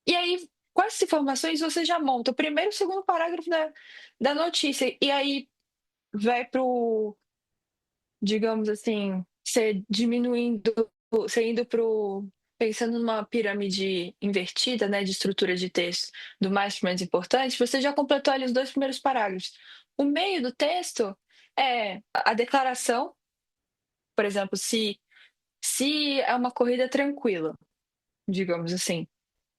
E aí, com essas informações, você já monta o primeiro e o segundo parágrafo da notícia. E aí vai pro, digamos assim, você diminuindo, você indo pro. Pensando numa pirâmide invertida, né, de estrutura de texto, do mais para o menos importante, você já completou ali os dois primeiros parágrafos. O meio do texto é a declaração, por exemplo, se é uma corrida tranquila, digamos assim.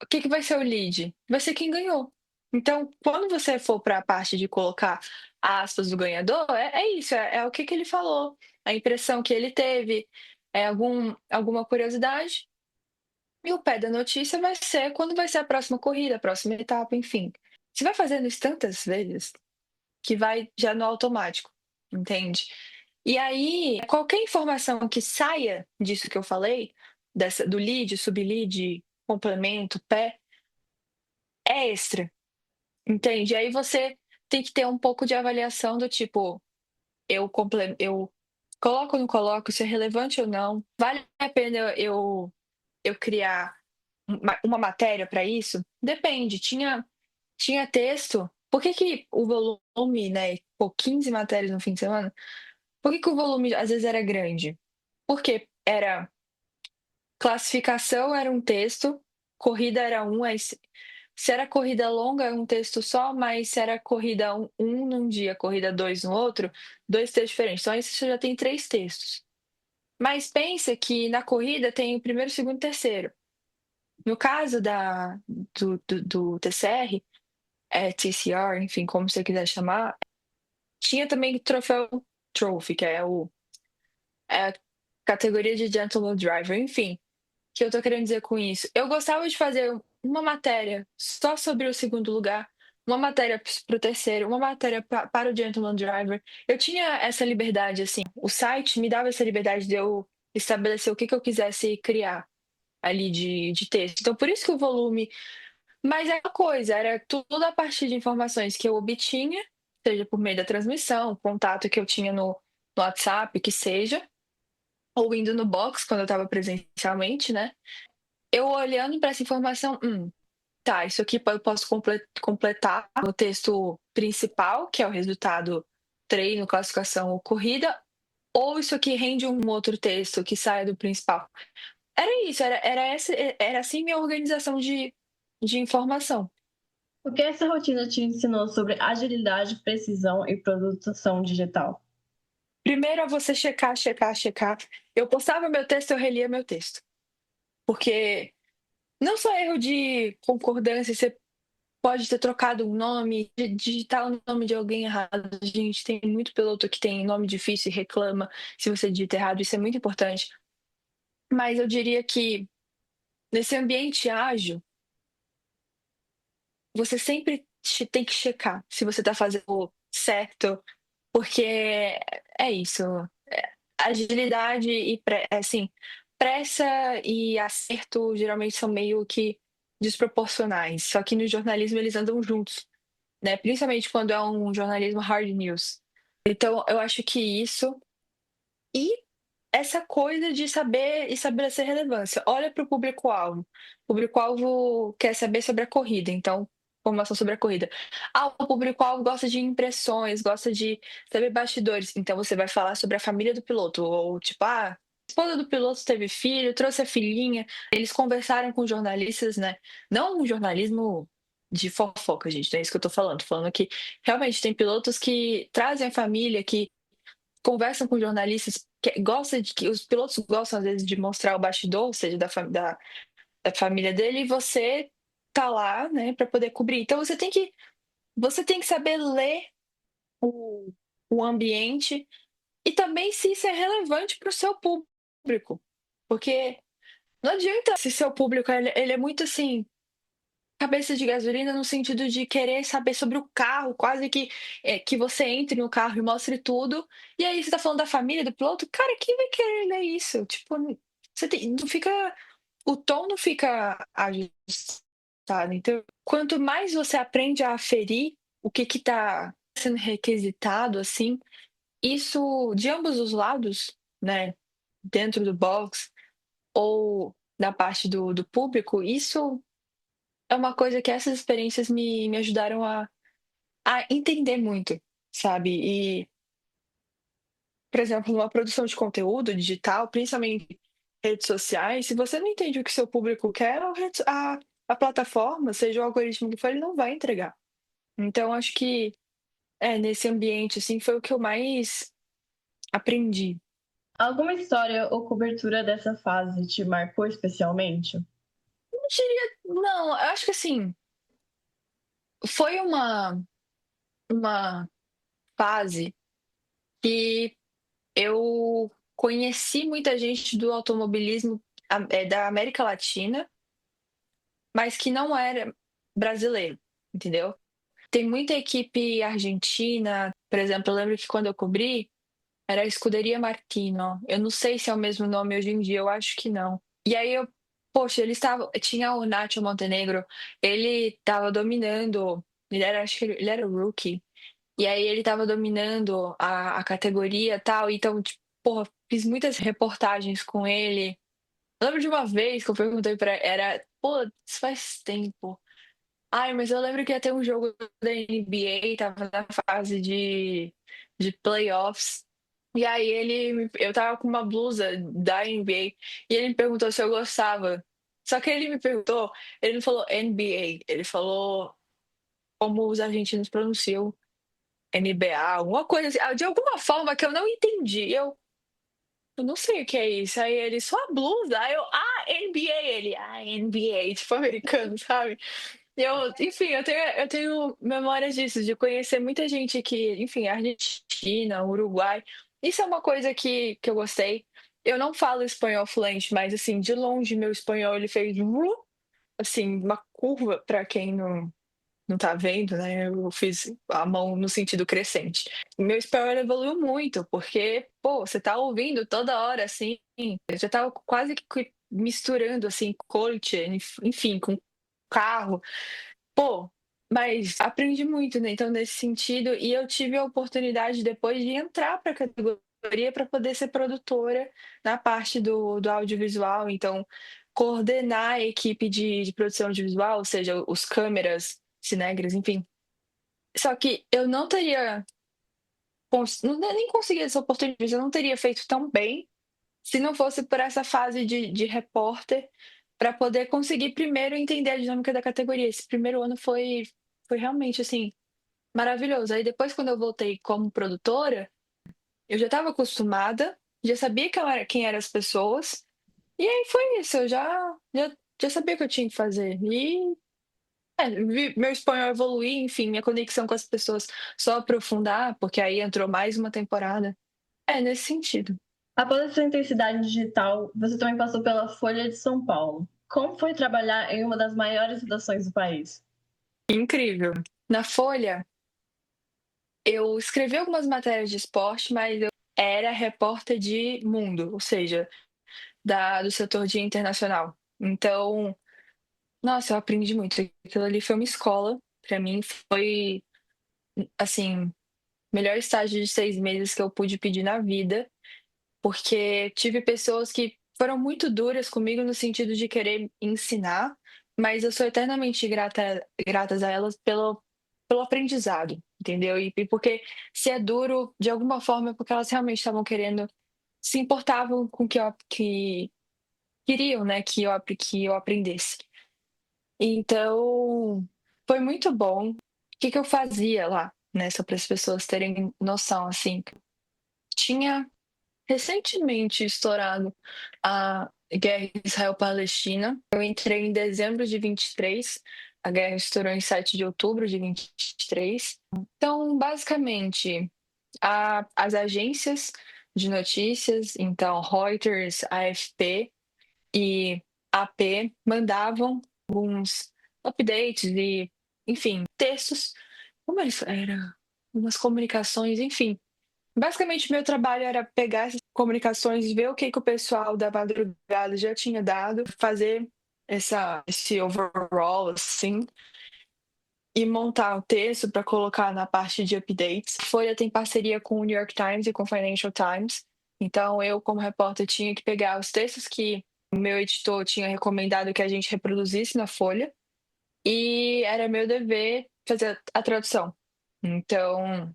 O que que vai ser o lead? Vai ser quem ganhou. Então, quando você for para a parte de colocar aspas do ganhador, é isso, é o que que ele falou, a impressão que ele teve, alguma curiosidade. E o pé da notícia vai ser quando vai ser a próxima corrida, a próxima etapa, enfim. Você vai fazendo isso tantas vezes que vai já no automático, entende? E aí, qualquer informação que saia disso que eu falei, do lead, sublead, complemento, pé, é extra, entende? Aí você tem que ter um pouco de avaliação do tipo, eu coloco ou não coloco, se é relevante ou não, vale a pena eu criar uma matéria para isso? Depende, tinha texto. Por que que o volume, né, pô, 15 matérias no fim de semana, por que que o volume às vezes era grande? Porque era classificação era um texto, corrida era um, aí se era corrida longa, é um texto só, mas se era corrida um num dia, corrida dois no outro, dois textos diferentes. Então aí você já tem três textos. Mas pensa que na corrida tem o primeiro, segundo e terceiro. No caso do TCR, TCR, enfim, como você quiser chamar, tinha também troféu Trophy, que é a categoria de Gentleman Driver, enfim. O que eu tô querendo dizer com isso? Eu gostava de fazer uma matéria só sobre o segundo lugar, uma matéria para o terceiro, uma matéria para o Gentleman Driver. Eu tinha essa liberdade, assim. O site me dava essa liberdade de eu estabelecer o que eu quisesse criar ali de texto. Então, por isso que o volume. Mas é uma coisa, era tudo a partir de informações que eu obtinha, seja por meio da transmissão, contato que eu tinha no WhatsApp, que seja, ou indo no box quando eu estava presencialmente, né? Eu olhando para essa informação, tá, isso aqui eu posso completar no texto principal, que é o resultado treino, classificação ou corrida, ou isso aqui rende um outro texto que saia do principal. Era isso, era assim minha organização de informação. O que essa rotina te ensinou sobre agilidade, precisão e produção digital? Primeiro é você checar, checar, checar. Eu postava meu texto, eu relia meu texto. Porque não só erro de concordância, você pode ter trocado um nome, digitar o nome de alguém errado. A gente tem muito piloto que tem nome difícil e reclama se você digita errado, isso é muito importante. Mas eu diria que nesse ambiente ágil, você sempre tem que checar se você está fazendo certo, porque é isso. Agilidade e assim, pressa e acerto geralmente são meio que desproporcionais. Só que no jornalismo eles andam juntos, né? Principalmente quando é um jornalismo hard news. Então, eu acho que isso e essa coisa de saber estabelecer relevância. Olha para o público-alvo. O público-alvo quer saber sobre a corrida, então, informação sobre a corrida. Ah, o público-alvo gosta de impressões, gosta de saber bastidores, então você vai falar sobre a família do piloto. Ou tipo, ah, a esposa do piloto teve filho, trouxe a filhinha. Eles conversaram com jornalistas, né? Não um jornalismo de fofoca, gente, não é isso que eu tô falando. Tô falando que realmente tem pilotos que trazem a família, que conversam com jornalistas que gosta de que os pilotos gostam às vezes de mostrar o bastidor, ou seja, da família dele, e você tá lá, né, para poder cobrir. Então você tem que saber ler o, o ambiente e também se isso é relevante para o seu público, porque não adianta se seu público ele é muito assim cabeça de gasolina no sentido de querer saber sobre o carro, quase que que você entre no carro e mostre tudo. E aí você tá falando da família do piloto, cara, quem vai querer ler isso? Tipo, você tem, não fica, o tom não fica ajustado. Então, quanto mais você aprende a aferir o que que tá sendo requisitado, assim, isso de ambos os lados, né, dentro do box ou da parte do público, isso é uma coisa que essas experiências me ajudaram a entender muito, sabe? E, por exemplo, numa produção de conteúdo digital, principalmente redes sociais, se você não entende o que seu público quer, a plataforma, seja o algoritmo que for, ele não vai entregar. Então, acho que nesse ambiente, assim, foi o que eu mais aprendi. Alguma história ou cobertura dessa fase te marcou especialmente? Não diria, não, eu acho que assim, foi uma fase que eu conheci muita gente do automobilismo da América Latina, mas que não era brasileiro, entendeu? Tem muita equipe argentina, por exemplo, eu lembro que quando eu cobri, era a Scuderia Martino. Eu não sei se é o mesmo nome hoje em dia, eu acho que não. E aí poxa, eles estavam, tinha o Nacho Montenegro, ele estava dominando, acho que ele era rookie. E aí ele estava dominando a categoria e tal, então, tipo, porra, fiz muitas reportagens com ele. Eu lembro de uma vez que eu perguntei pra era, pô, isso faz tempo. Ai, mas eu lembro que ia ter um jogo da NBA, tava na fase de playoffs. E aí eu tava com uma blusa da NBA e ele me perguntou se eu gostava. Só que ele me perguntou, ele não falou NBA, ele falou como os argentinos pronunciam NBA, alguma coisa assim, de alguma forma que eu não entendi. Eu não sei o que é isso. Aí ele, sua blusa. Aí NBA. Ele, NBA, tipo americano, sabe? E enfim, eu tenho memórias disso, de conhecer muita gente que, enfim, Argentina, Uruguai. Isso é uma coisa que eu gostei. Eu não falo espanhol fluente, mas, assim, de longe, meu espanhol, ele fez, assim, uma curva para quem não tá vendo, né? Eu fiz a mão no sentido crescente. Meu espanhol evoluiu muito, porque, pô, você tá ouvindo toda hora, assim, eu já tava quase que misturando, assim, coach, enfim, com carro. Pô, mas aprendi muito, né? Então, nesse sentido, e eu tive a oportunidade depois de entrar para a categoria para poder ser produtora na parte do audiovisual. Então, coordenar a equipe de produção audiovisual, ou seja, os câmeras, cinegras, enfim. Só que eu não teria, nem conseguido essa oportunidade, eu não teria feito tão bem se não fosse por essa fase de repórter, para poder conseguir primeiro entender a dinâmica da categoria. Esse primeiro ano foi realmente assim maravilhoso. Aí depois, quando eu voltei como produtora, eu já estava acostumada, já sabia quem eram as pessoas, e aí foi isso, já sabia o que eu tinha que fazer. E Meu espanhol evoluir, enfim, minha conexão com as pessoas só aprofundar, porque aí entrou mais uma temporada. É, nesse sentido. Após essa intensidade digital, você também passou pela Folha de São Paulo. Como foi trabalhar em uma das maiores redações do país? Incrível. Na Folha, eu escrevi algumas matérias de esporte, mas eu era repórter de mundo, ou seja, do setor de internacional. Então, nossa, eu aprendi muito. Aquilo ali foi uma escola. Pra mim, foi, assim, melhor estágio de 6 meses que eu pude pedir na vida, porque tive pessoas que foram muito duras comigo no sentido de querer ensinar, mas eu sou eternamente gratas a elas pelo aprendizado, entendeu? E porque se é duro, de alguma forma, é porque elas realmente estavam querendo, se importavam com que queriam, né, que eu aprendesse. Então, foi muito bom. O que que eu fazia lá, né, só para as pessoas terem noção, assim. Tinha recentemente estourado a guerra Israel-Palestina. Eu entrei em dezembro de 23, a guerra estourou em 7 de outubro de 23. Então, basicamente, as agências de notícias, então Reuters, AFP e AP, mandavam alguns updates e, enfim, textos, como eles era, umas comunicações, enfim. Basicamente, meu trabalho era pegar essas comunicações, ver o que que o pessoal da madrugada já tinha dado, fazer esse overall, assim, e montar o texto para colocar na parte de updates. A Folha tem parceria com o New York Times e com o Financial Times. Então, eu, como repórter, tinha que pegar os textos que o meu editor tinha recomendado que a gente reproduzisse na Folha, e era meu dever fazer a tradução. Então,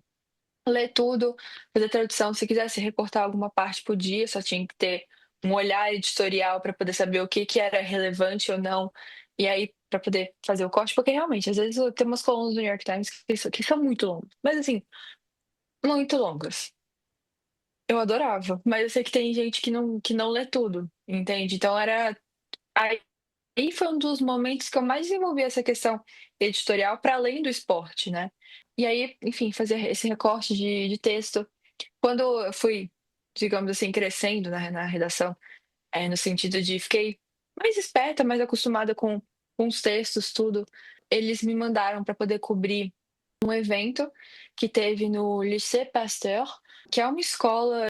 ler tudo, fazer tradução. Se quisesse recortar alguma parte, podia, só tinha que ter um olhar editorial para poder saber o que que era relevante ou não, e aí para poder fazer o corte, porque realmente, às vezes tem umas colunas do New York Times que são muito longas, mas assim, muito longas. Eu adorava, mas eu sei que tem gente que não lê tudo, entende? Então era. Aí foi um dos momentos que eu mais desenvolvi essa questão editorial para além do esporte, né? E aí, enfim, fazer esse recorte de texto. Quando eu fui, digamos assim, crescendo na redação, no sentido de fiquei mais esperta, mais acostumada com os textos, tudo, eles me mandaram para poder cobrir um evento que teve no Lycée Pasteur, que é uma escola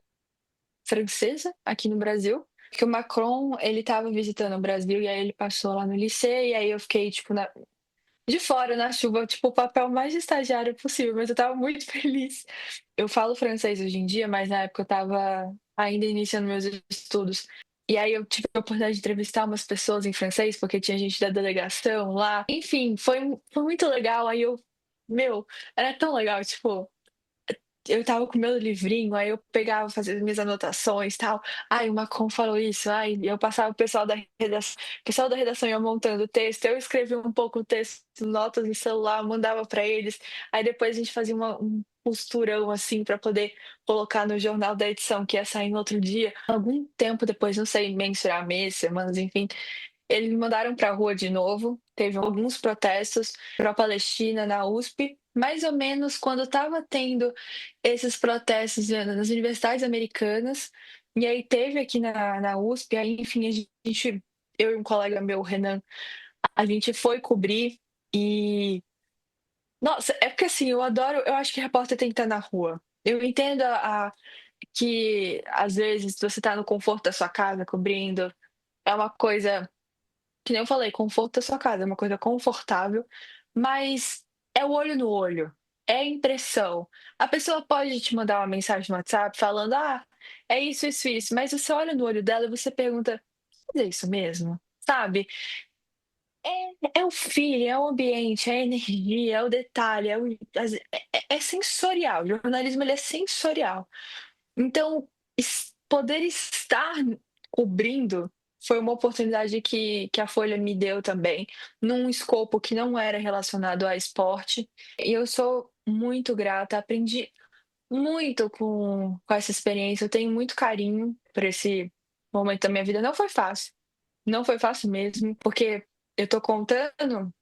francesa aqui no Brasil, que o Macron, ele estava visitando o Brasil e aí ele passou lá no Lycée e aí eu fiquei, tipo, de fora na chuva, tipo, o papel mais de estagiário possível, mas eu estava muito feliz. Eu falo francês hoje em dia, mas na época eu estava ainda iniciando meus estudos. E aí eu tive a oportunidade de entrevistar umas pessoas em francês, porque tinha gente da delegação lá. Enfim, foi muito legal. Aí meu, era tão legal, tipo, eu tava com meu livrinho, aí eu pegava, fazia minhas anotações e tal. Ai, o Macron falou isso, ai, eu passava o pessoal da redação ia montando o texto, eu escrevia um pouco o texto, notas no celular, mandava para eles. Aí depois a gente fazia um costurão assim para poder colocar no jornal da edição que ia sair no outro dia. Algum tempo depois, não sei mensurar meses, semanas, enfim, eles me mandaram para a rua de novo. Teve alguns protestos pró-Palestina na USP, mais ou menos quando estava tendo esses protestos nas universidades americanas. E aí teve aqui na USP, aí enfim, eu e um colega meu, Renan, a gente foi cobrir e. Nossa, é porque assim, eu acho que repórter tem que estar na rua. Eu entendo que às vezes você está no conforto da sua casa cobrindo, é uma coisa que nem eu falei, conforto da sua casa, é uma coisa confortável, mas é o olho no olho, é a impressão. A pessoa pode te mandar uma mensagem no WhatsApp falando, é isso, mas você olha no olho dela e você pergunta, mas é isso mesmo? Sabe? É o feeling, é o ambiente, é a energia, é o detalhe, é sensorial. O jornalismo ele é sensorial. Então, poder estar cobrindo foi uma oportunidade que a Folha me deu também, num escopo que não era relacionado a esporte. E eu sou muito grata, aprendi muito com essa experiência. Eu tenho muito carinho por esse momento da minha vida. Não foi fácil, não foi fácil mesmo, porque eu tô contando.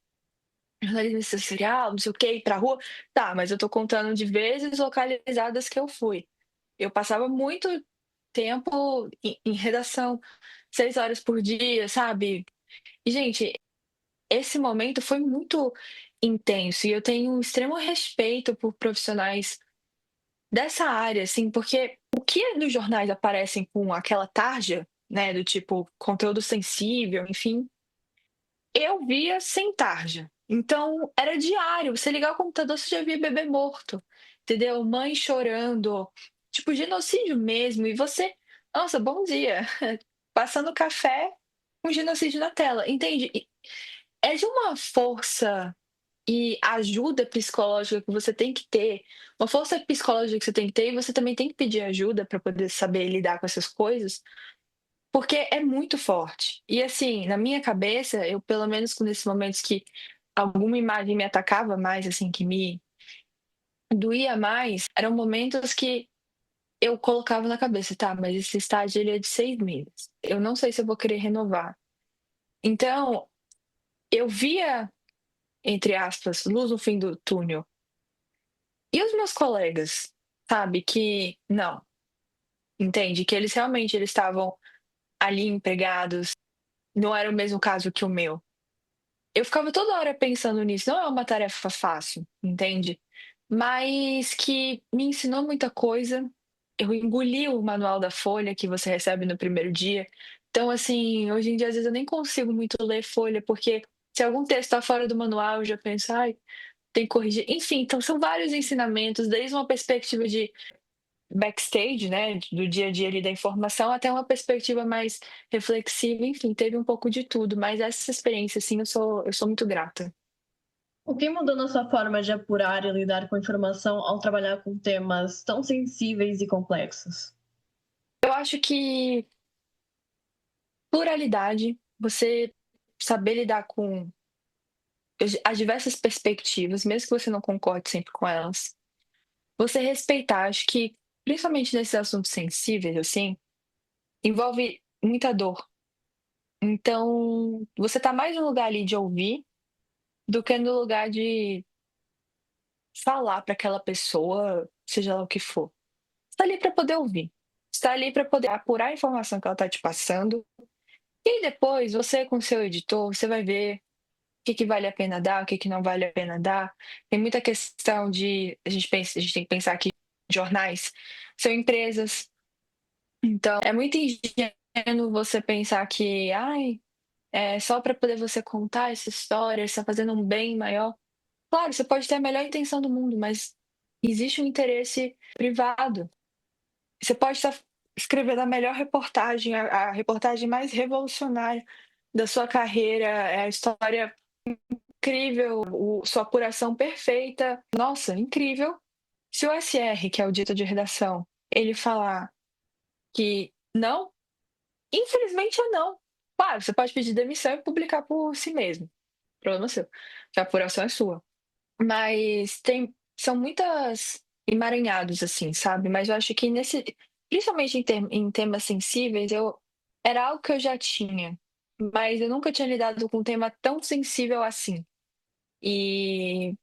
jornalismo sensorial, não sei o quê, ir pra rua. Tá, mas eu tô contando de vezes localizadas que eu fui. Eu passava muito tempo em redação, 6 horas por dia, sabe? E, gente, esse momento foi muito intenso e eu tenho um extremo respeito por profissionais dessa área, assim, porque o que nos jornais aparecem com aquela tarja, né, do tipo conteúdo sensível, enfim, eu via sem tarja. Então, era diário. Você ligar o computador, você já via bebê morto, entendeu? Mãe chorando, tipo genocídio mesmo. E você, nossa, bom dia, passando café com genocídio na tela, entende? É de uma força e ajuda psicológica que você tem que ter, uma força psicológica que você tem que ter, e você também tem que pedir ajuda para poder saber lidar com essas coisas, porque é muito forte. E assim, na minha cabeça, eu pelo menos nesses momentos que alguma imagem me atacava mais, assim, que me doía mais, eram momentos que eu colocava na cabeça, tá, mas esse estágio ele é de 6 meses. Eu não sei se eu vou querer renovar. Então, eu via, entre aspas, luz no fim do túnel. E os meus colegas, sabe, que não, entende? Que eles realmente eles estavam ali empregados, não era o mesmo caso que o meu. Eu ficava toda hora pensando nisso, não é uma tarefa fácil, entende? Mas que me ensinou muita coisa. Eu engoli o manual da Folha que você recebe no primeiro dia. Então, assim, hoje em dia, às vezes eu nem consigo muito ler Folha, porque se algum texto está fora do manual, eu já penso, ai, tem que corrigir. Enfim, então são vários ensinamentos, desde uma perspectiva de backstage, né, do dia a dia ali da informação, até uma perspectiva mais reflexiva, enfim, teve um pouco de tudo, mas essa experiência, assim, eu sou muito grata. O que mudou na sua forma de apurar e lidar com informação ao trabalhar com temas tão sensíveis e complexos? Eu acho que pluralidade, você saber lidar com as diversas perspectivas, mesmo que você não concorde sempre com elas, você respeitar, acho que, principalmente nesses assuntos sensíveis, assim, envolve muita dor. Então, você tá mais no lugar ali de ouvir do que no lugar de falar para aquela pessoa, seja lá o que for. Você tá ali para poder ouvir. Você tá ali para poder apurar a informação que ela tá te passando. E depois, você com o seu editor, você vai ver o que que vale a pena dar, o que que não vale a pena dar. Tem muita questão de a gente tem que pensar que jornais são empresas. Então, é muito ingênuo você pensar que, ai, é só para poder você contar essa história, você está fazendo um bem maior. Claro, você pode ter a melhor intenção do mundo, mas existe um interesse privado. Você pode estar escrevendo a melhor reportagem, a reportagem mais revolucionária da sua carreira, é a história incrível, sua apuração perfeita. Nossa, incrível. Se o SR, que é o dito de redação, ele falar que não, infelizmente é não. Claro, você pode pedir demissão e publicar por si mesmo. Problema seu. Que a apuração é sua. Mas são muitas emaranhados, assim, sabe? Mas eu acho que principalmente em temas sensíveis, era algo que eu já tinha, mas eu nunca tinha lidado com um tema tão sensível assim. E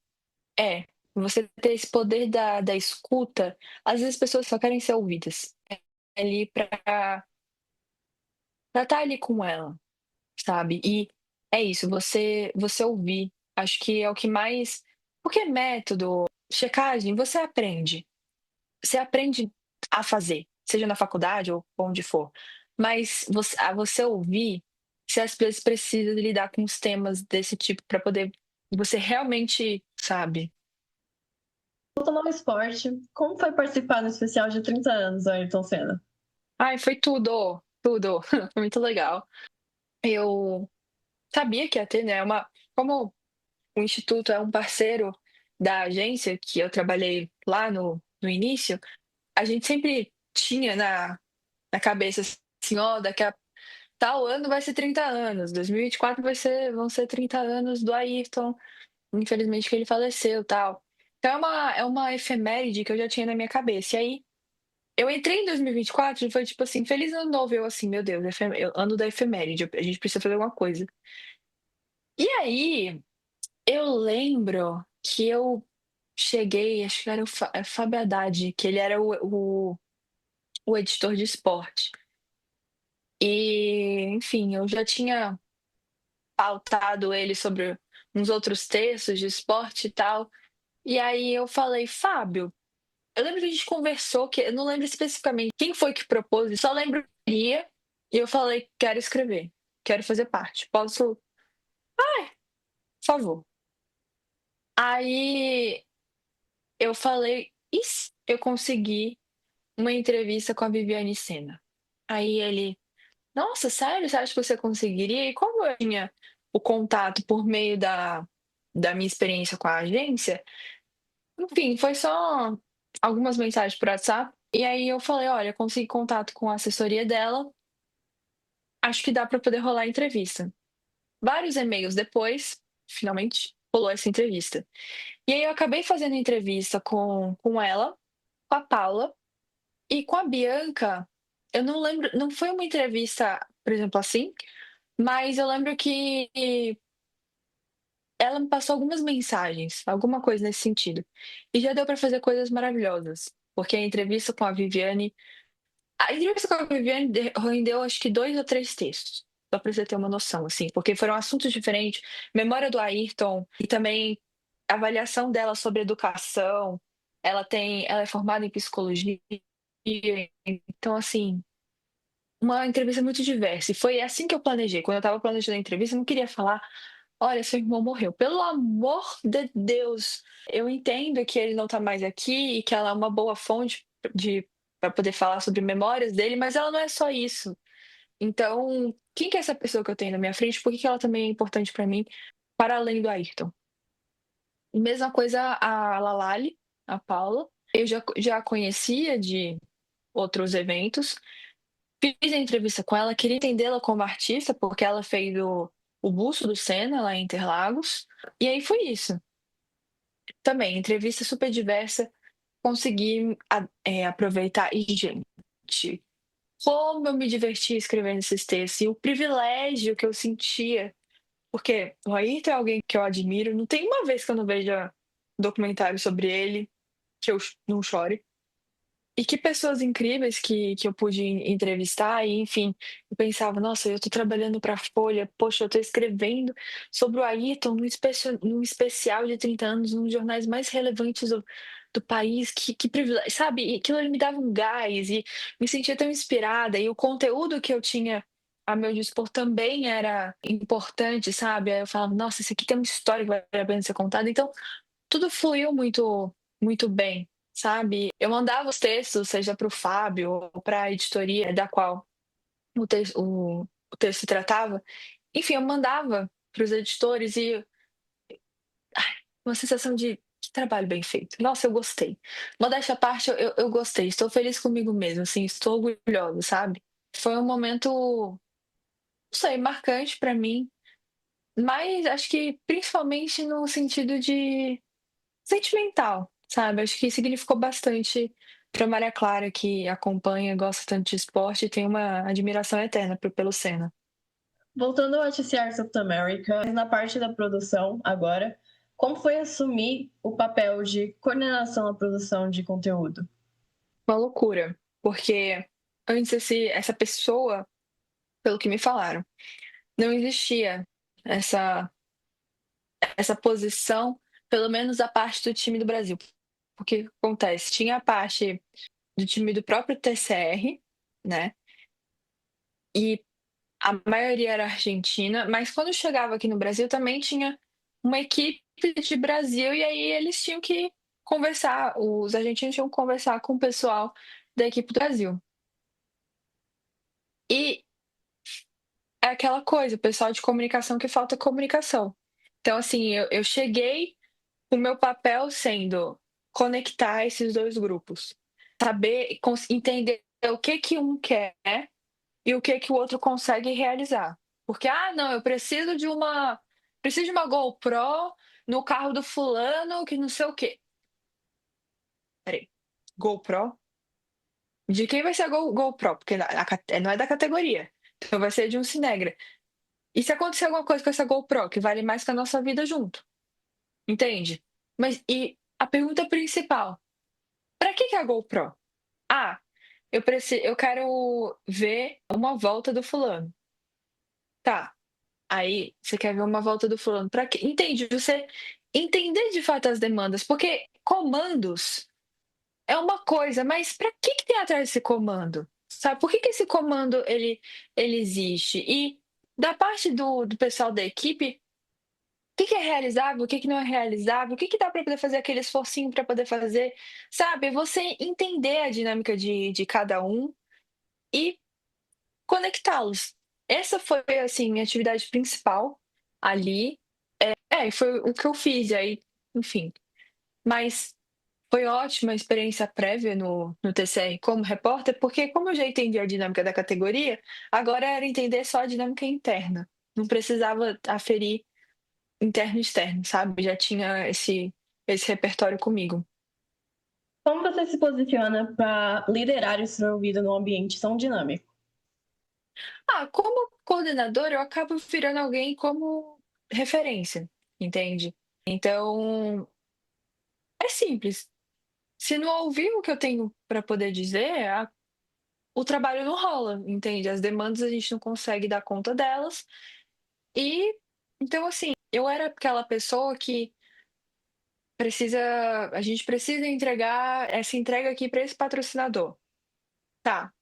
é, você ter esse poder da escuta, às vezes as pessoas só querem ser ouvidas. Ali pra estar ali com ela, sabe? E é isso, você ouvir, acho que é o que mais. Porque método, checagem, você aprende. Você aprende a fazer, seja na faculdade ou onde for. Mas você ouvir, você às vezes precisa lidar com os temas desse tipo para poder você realmente, sabe? Voltando ao esporte, como foi participar no especial de 30 anos, Ayrton Senna? Ai, foi tudo, tudo. Foi muito legal. Eu sabia que ia ter, né? Como o Instituto é um parceiro da agência que eu trabalhei lá no início, a gente sempre tinha na cabeça assim, ó, daqui a tal ano vai ser 30 anos, 2024 vão ser 30 anos do Ayrton, infelizmente que ele faleceu, tal. Então é uma efeméride que eu já tinha na minha cabeça. E aí eu entrei em 2024 e foi tipo assim, feliz ano novo, eu assim, meu Deus, ano da efeméride, a gente precisa fazer alguma coisa. E aí Eu lembro que eu cheguei, acho que era o Fábio Haddad, que ele era o editor de esporte. E, enfim, eu já tinha pautado ele sobre uns outros textos de esporte e tal. E aí eu falei, Fábio, eu lembro que a gente conversou, que eu não lembro especificamente quem foi que propôs, só lembro que ia, e eu falei, quero escrever, quero fazer parte, posso, por favor. Aí eu falei, e se eu conseguir uma entrevista com a Viviane Sena? Aí ele, nossa, sério? Você acha que você conseguiria? E como eu tinha o contato por meio da minha experiência com a agência, enfim, foi só algumas mensagens por WhatsApp. E aí eu falei, olha, consegui contato com a assessoria dela, acho que dá para poder rolar a entrevista. Vários e-mails depois, finalmente rolou essa entrevista. E aí eu acabei fazendo entrevista com ela, com a Paula e com a Bianca. Eu não lembro, não foi uma entrevista, por exemplo, assim, mas eu lembro que ela me passou algumas mensagens, alguma coisa nesse sentido. E já deu para fazer coisas maravilhosas, porque a entrevista com a Viviane rendeu acho que 2 ou 3 textos. Só pra você ter uma noção, assim, porque foram assuntos diferentes, memória do Ayrton e também avaliação dela sobre educação. Ela é formada em psicologia, então assim, uma entrevista muito diversa. E foi assim que eu planejei. Quando eu estava planejando a entrevista, eu não queria falar, olha, seu irmão morreu. Pelo amor de Deus! Eu entendo que ele não está mais aqui e que ela é uma boa fonte de para poder falar sobre memórias dele, mas ela não é só isso. Então, quem que é essa pessoa que eu tenho na minha frente? Por que que ela também é importante para mim, para além do Ayrton? Mesma coisa a Lalali, a Paula. Eu já a conhecia de outros eventos. Fiz a entrevista com ela, queria entendê-la como artista, porque ela fez o busto do Senna lá em Interlagos. E aí foi isso. Também, entrevista super diversa, consegui aproveitar. E, gente, como eu me diverti escrevendo esses textos, e o privilégio que eu sentia, porque o Ayrton é alguém que eu admiro, não tem uma vez que eu não veja documentário sobre ele, que eu não chore. E que pessoas incríveis que eu pude entrevistar, e enfim, eu pensava, nossa, eu tô trabalhando para a Folha, poxa, eu tô escrevendo sobre o Ayrton num especial de 30 anos, num dos jornais mais relevantes do país, que privilégio, sabe? E aquilo ali me dava um gás e me sentia tão inspirada, e o conteúdo que eu tinha a meu dispor também era importante, sabe? Aí eu falava, nossa, isso aqui tem uma história que vale a pena ser contada, então tudo fluiu muito, muito bem, sabe? Eu mandava os textos, seja para o Fábio ou para a editoria da qual o texto se tratava. Enfim, eu mandava para os editores e uma sensação de que trabalho bem feito. Nossa, eu gostei. Modéstia à parte, eu gostei. Estou feliz comigo mesmo, assim, estou orgulhosa, sabe? Foi um momento, não sei, marcante para mim, mas acho que principalmente no sentido de sentimental, sabe? Acho que significou bastante para Maria Clara, que acompanha, gosta tanto de esporte e tem uma admiração eterna pelo Senna. Voltando ao Arts of America, na parte da produção agora, como foi assumir o papel de coordenação da produção de conteúdo? Uma loucura, porque antes essa pessoa, pelo que me falaram, não existia essa, essa posição, pelo menos da parte do time do Brasil. Porque o que acontece? Tinha a parte do time do próprio TCR, né? E a maioria era argentina, mas quando chegava aqui no Brasil também tinha uma equipe de Brasil e aí eles tinham que conversar, os argentinos tinham que conversar com o pessoal da equipe do Brasil. E é aquela coisa, o pessoal de comunicação que falta comunicação. Então, assim, eu cheguei com o meu papel sendo conectar esses dois grupos, saber, entender o que que um quer e o que que o outro consegue realizar. Porque, ah, não, eu preciso de uma GoPro no carro do fulano que não sei o quê. Peraí, GoPro? De quem vai ser a GoPro? Porque não é da categoria. Então vai ser de um Cinegra. E se acontecer alguma coisa com essa GoPro, que vale mais que a nossa vida junto? entende? Mas e a pergunta principal: para que é a GoPro? Ah, eu quero ver uma volta do fulano. Tá, aí você quer ver uma volta do fulano, para quê? Entende? Você entender de fato as demandas, porque comandos é uma coisa, mas para que tem atrás desse comando? Sabe, por que esse comando ele existe? E da parte do pessoal da equipe, o que é realizável, o que não é realizável, o que dá para poder fazer aquele esforcinho para poder fazer, sabe? Você entender a dinâmica de cada um e conectá-los. Essa foi, assim, minha atividade principal ali. E foi o que eu fiz, e aí, enfim. Mas foi ótima a experiência prévia no TCR como repórter, porque como eu já entendi a dinâmica da categoria, agora era entender só a dinâmica interna. Não precisava aferir interno e externo, sabe? Já tinha esse repertório comigo. Como você se posiciona para liderar o seu ouvido num ambiente tão dinâmico? Como coordenador, eu acabo virando alguém como referência, entende? Então, é simples. Se não ouvir o que eu tenho para poder dizer, o trabalho não rola, entende? As demandas a gente não consegue dar conta delas. E então, assim, eu era aquela pessoa que a gente precisa entregar essa entrega aqui para esse patrocinador. Tá.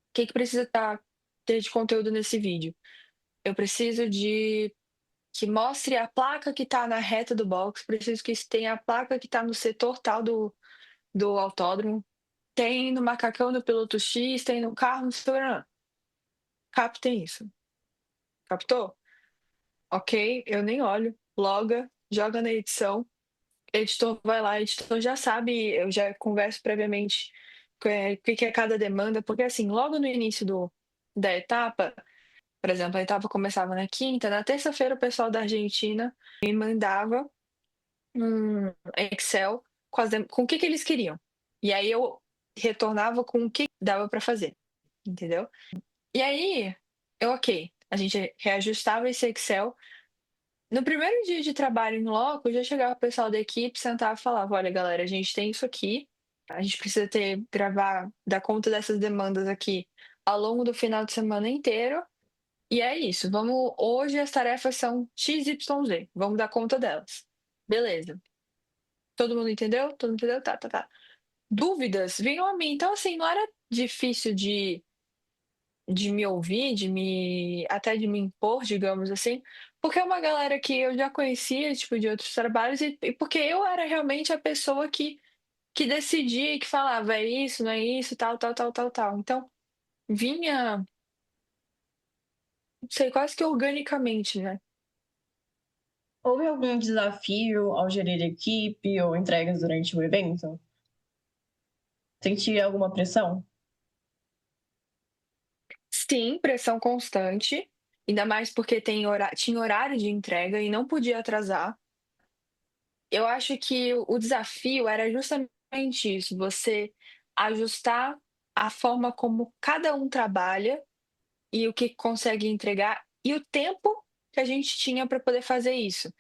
O que precisa ter de conteúdo nesse vídeo? Eu preciso de que mostre a placa que está na reta do box, preciso que tenha a placa que está no setor tal do autódromo, tem no macacão do piloto X, tem no carro, no seu. Captem isso. Captou? Ok, eu nem olho. Loga, joga na edição. Editor vai lá, editor já sabe, eu já converso previamente o que é cada demanda, porque assim, logo no início da etapa, por exemplo, a etapa começava na quinta, na terça-feira o pessoal da Argentina me mandava um Excel com o que eles queriam. E aí eu retornava com o que dava para fazer, entendeu? E aí, ok, a gente reajustava esse Excel. No primeiro dia de trabalho em loco, já chegava o pessoal da equipe, sentava e falava: olha, galera, a gente tem isso aqui, a gente precisa gravar, dar conta dessas demandas aqui ao longo do final de semana inteiro. E é isso, hoje as tarefas são XYZ, vamos dar conta delas. Beleza. Todo mundo entendeu? Todo mundo entendeu? Tá, tá, tá. Dúvidas vinham a mim. Então, assim, não era difícil de me ouvir, até de me impor, digamos assim, porque é uma galera que eu já conhecia, tipo, de outros trabalhos, e porque eu era realmente a pessoa que decidia, que falava, é isso, não é isso, tal, tal, tal, tal, tal. Então, vinha, não sei, quase que organicamente, né? Houve algum desafio ao gerir equipe ou entregas durante o evento? Sentia alguma pressão? Sim, pressão constante, ainda mais porque tinha horário de entrega e não podia atrasar. Eu acho que o desafio era justamente isso, você ajustar a forma como cada um trabalha e o que consegue entregar e o tempo que a gente tinha para poder fazer isso.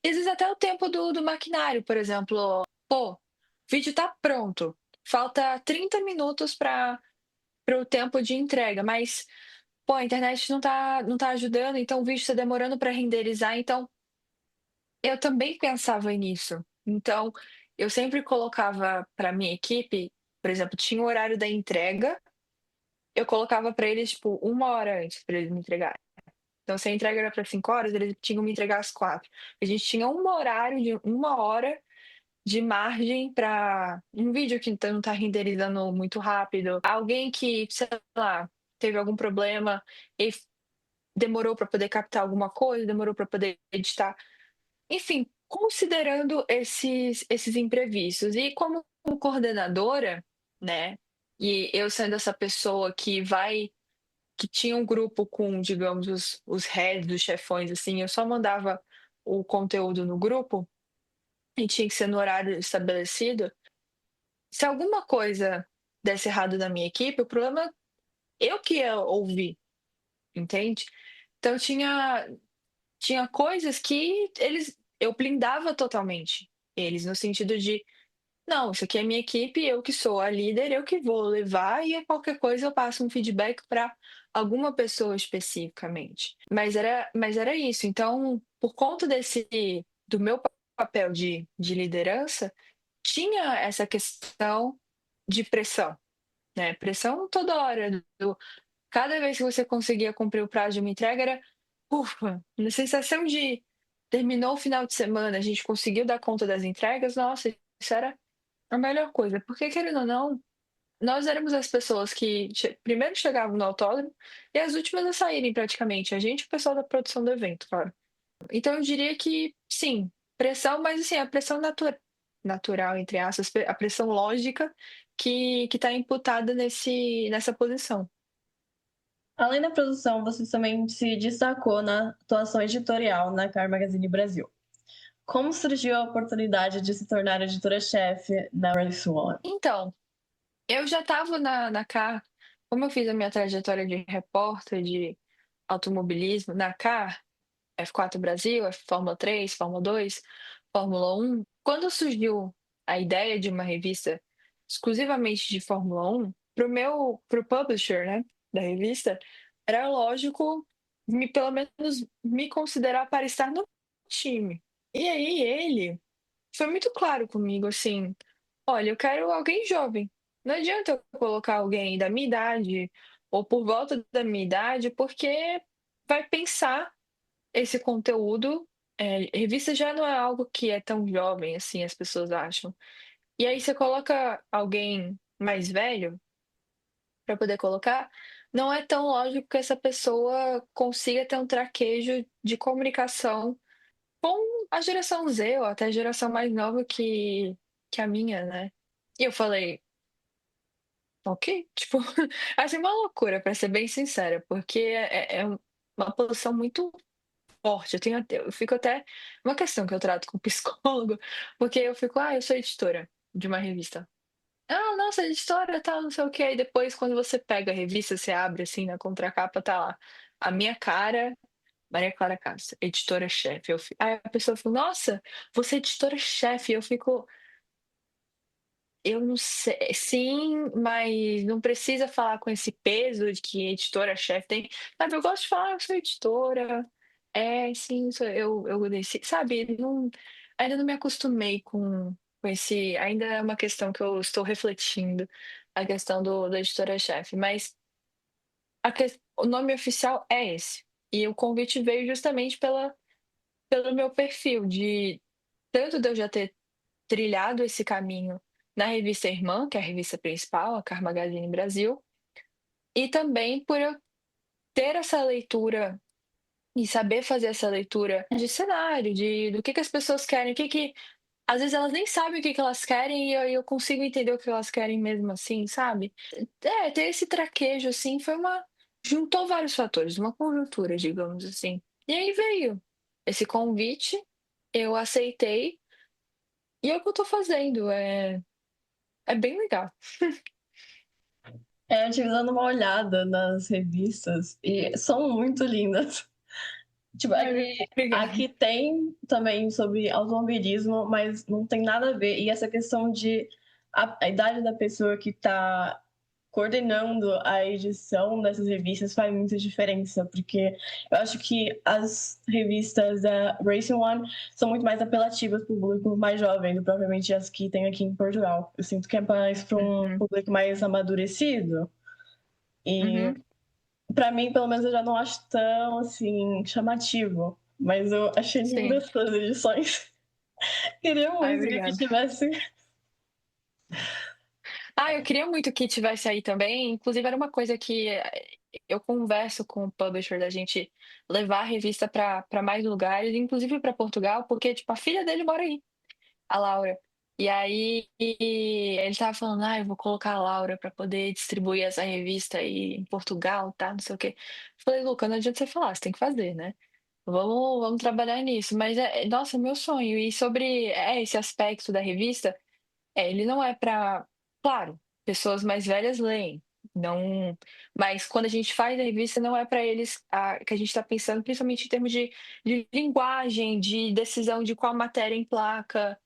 E às vezes até o tempo do maquinário, por exemplo, pô, o vídeo está pronto, falta 30 minutos para o tempo de entrega, mas pô, a internet não tá ajudando, então o vídeo está demorando para renderizar, então eu também pensava nisso. Então, eu sempre colocava para minha equipe, por exemplo, tinha o horário da entrega, eu colocava para eles, tipo, 1 hora antes para eles me entregarem. Então, se a entrega era para 5 horas, eles tinham que me entregar às 4. A gente tinha um horário de 1 hora de margem para um vídeo que não está renderizando muito rápido, alguém que, sei lá, teve algum problema e demorou para poder captar alguma coisa, demorou para poder editar. Enfim, considerando esses imprevistos e como coordenadora, né, e eu sendo essa pessoa que tinha um grupo com, digamos, os heads, os chefões, assim, eu só mandava o conteúdo no grupo e tinha que ser no horário estabelecido. Se alguma coisa desse errado na minha equipe, o problema eu que ia ouvir, entende? Então tinha coisas que eu blindava totalmente eles, no sentido de: "Não, isso aqui é minha equipe, eu que sou a líder, eu que vou levar e qualquer coisa eu passo um feedback para alguma pessoa especificamente". Mas era isso, então, por conta desse do meu papel de liderança, tinha essa questão de pressão, né, pressão toda hora do cada vez que você conseguia cumprir o prazo de uma entrega era, ufa, na sensação de terminou o final de semana, a gente conseguiu dar conta das entregas, nossa, isso era a melhor coisa, porque querendo ou não, nós éramos as pessoas que primeiro chegavam no autódromo e as últimas a saírem praticamente, a gente e o pessoal da produção do evento, claro. Então eu diria que sim, pressão, mas assim, a pressão natural, entre aspas, a pressão lógica que está imputada nessa posição. Além da produção, você também se destacou na atuação editorial na Car Magazine Brasil. Como surgiu a oportunidade de se tornar editora-chefe na Race One? Então, eu já estava na CAR, como eu fiz a minha trajetória de repórter de automobilismo na CAR, F4 Brasil, Fórmula 3, Fórmula 2, Fórmula 1, quando surgiu a ideia de uma revista exclusivamente de Fórmula 1, pro publisher, né, da revista, era lógico pelo menos me considerar para estar no time. E aí ele foi muito claro comigo, assim: "Olha, eu quero alguém jovem. Não adianta eu colocar alguém da minha idade ou por volta da minha idade, porque vai pensar esse conteúdo". Revista já não é algo que é tão jovem assim, as pessoas acham. E aí você coloca alguém mais velho para poder colocar, não é tão lógico que essa pessoa consiga ter um traquejo de comunicação com a geração Z ou até a geração mais nova que a minha, né. E eu falei: "Ok", tipo, achei uma loucura, pra ser bem sincera, porque uma posição muito forte, eu fico até uma questão que eu trato com o psicólogo, porque eu fico: "Ah, eu sou editora de uma revista". "Ah, nossa, editora, tal, não sei o quê", aí depois quando você pega a revista, você abre, assim, na contracapa, tá lá, a minha cara, Maria Clara Castro, editora-chefe. Aí a pessoa fala: "Nossa, você é editora-chefe", eu fico: "Eu não sei, sim, mas não precisa falar com esse peso de que editora-chefe tem", sabe, eu gosto de falar: "Eu sou editora, sim, eu desci", sabe, ainda não me acostumei com esse, ainda é uma questão que eu estou refletindo, a questão do editora-chefe, mas o nome oficial é esse. E o convite veio justamente pelo meu perfil de tanto de eu já ter trilhado esse caminho na revista irmã, que é a revista principal, a Car Magazine Brasil, e também por eu ter essa leitura e saber fazer essa leitura de cenário, do que as pessoas querem, o que que às vezes elas nem sabem o que que elas querem e eu consigo entender o que elas querem mesmo assim, sabe. Ter esse traquejo, assim, foi uma juntou vários fatores, uma conjuntura, digamos assim. E aí veio esse convite, eu aceitei, e é o que eu tô fazendo, é bem legal. Eu tive dando uma olhada nas revistas e são muito lindas. Tipo, Ai, aqui obrigada. tem também sobre automobilismo, mas não tem nada a ver. E essa questão de a idade da pessoa que está coordenando a edição dessas revistas faz muita diferença, porque eu acho que as revistas da Racing One são muito mais apelativas para o público mais jovem do que propriamente as que tem aqui em Portugal. Eu sinto que é mais para um Uhum, público mais amadurecido. E uhum, para mim, pelo menos, eu já não acho tão assim chamativo. Mas eu achei sim. lindas as edições. Queria Ai, muito que obrigada. tivesse. Eu queria muito que tivesse aí também, inclusive era uma coisa que, eu converso com o publisher da gente levar a revista para mais lugares, inclusive para Portugal, porque, tipo, a filha dele mora aí, a Laura. E aí ele estava falando: "Eu vou colocar a Laura para poder distribuir essa revista aí em Portugal, tá, não sei o quê". Falei: "Luca, não adianta você falar, você tem que fazer, né. Vamos trabalhar nisso". Mas nossa, meu sonho. E sobre, esse aspecto da revista, ele não é para, claro, pessoas mais velhas leem, Não, mas quando a gente faz a revista, não é para eles que a gente está pensando, principalmente em termos de linguagem, de decisão de qual matéria emplaca.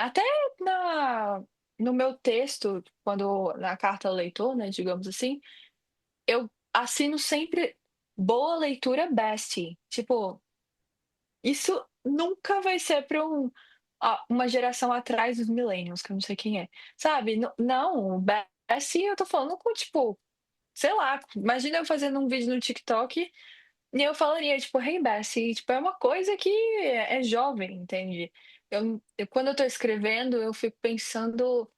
Até na, no meu texto, quando na carta ao leitor, né, digamos assim, eu assino sempre boa leitura best. Tipo, isso nunca vai ser para uma geração atrás dos millennials, que eu não sei quem é. Sabe? Não, best eu tô falando com, tipo, sei lá, imagina eu fazendo um vídeo no TikTok e eu falaria, tipo, hey Bessie, tipo, é uma coisa que é jovem, entende? Quando eu tô escrevendo, eu fico pensando,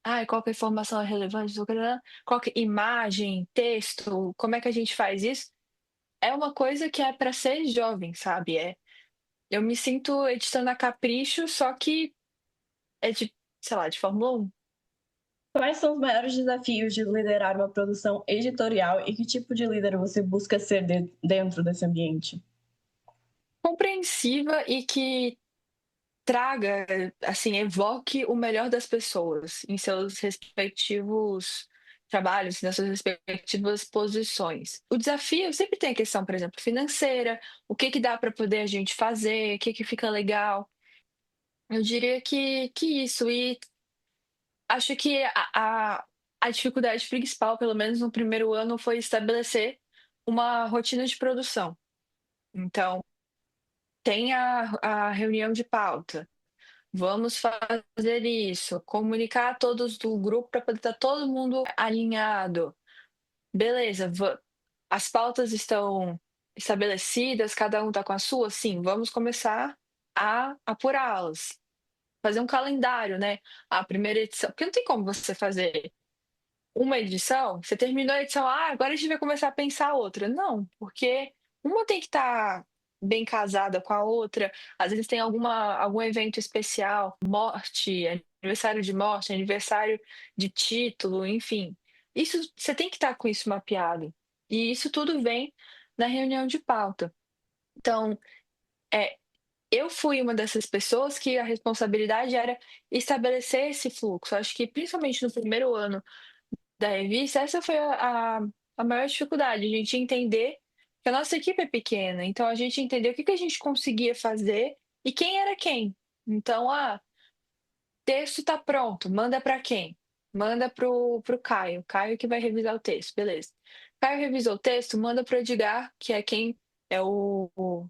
ai, qual que é a informação relevante, qual que é imagem, texto, como é que a gente faz isso? É uma coisa que é para ser jovem, sabe? Eu me sinto editando a capricho, só que é de, sei lá, de Fórmula 1. Quais são os maiores desafios de liderar uma produção editorial e que tipo de líder você busca ser dentro desse ambiente? Compreensiva e que traga, assim, evoque o melhor das pessoas em seus respectivos trabalhos, nas suas respectivas posições. O desafio sempre tem a questão, por exemplo, financeira, o que que dá para poder a gente fazer, o que que fica legal. Eu diria que isso, e acho que a dificuldade principal, pelo menos no primeiro ano, foi estabelecer uma rotina de produção. Então, tem a reunião de pauta. Vamos fazer isso, comunicar a todos do grupo para poder estar todo mundo alinhado. Beleza, as pautas estão estabelecidas, cada um está com a sua? Sim, vamos começar a apurá-las. Fazer um calendário, né? A primeira edição, porque não tem como você fazer uma edição, você terminou a edição, agora a gente vai começar a pensar outra. Não, porque uma tem que estar bem casada com a outra, às vezes tem algum evento especial, morte, aniversário, aniversário de título, enfim. Isso você tem que estar com isso mapeado. E isso tudo vem na reunião de pauta. Então, é, eu fui uma dessas pessoas que a responsabilidade era estabelecer esse fluxo. Acho que principalmente no primeiro ano da revista, essa foi a maior dificuldade, a gente entender que a nossa equipe é pequena, então a gente entendeu o que que a gente conseguia fazer e quem era quem. Então, texto está pronto, manda para quem? Manda pro Caio, Caio que vai revisar o texto, beleza. Caio revisou o texto, manda pro Edgar, que é quem é o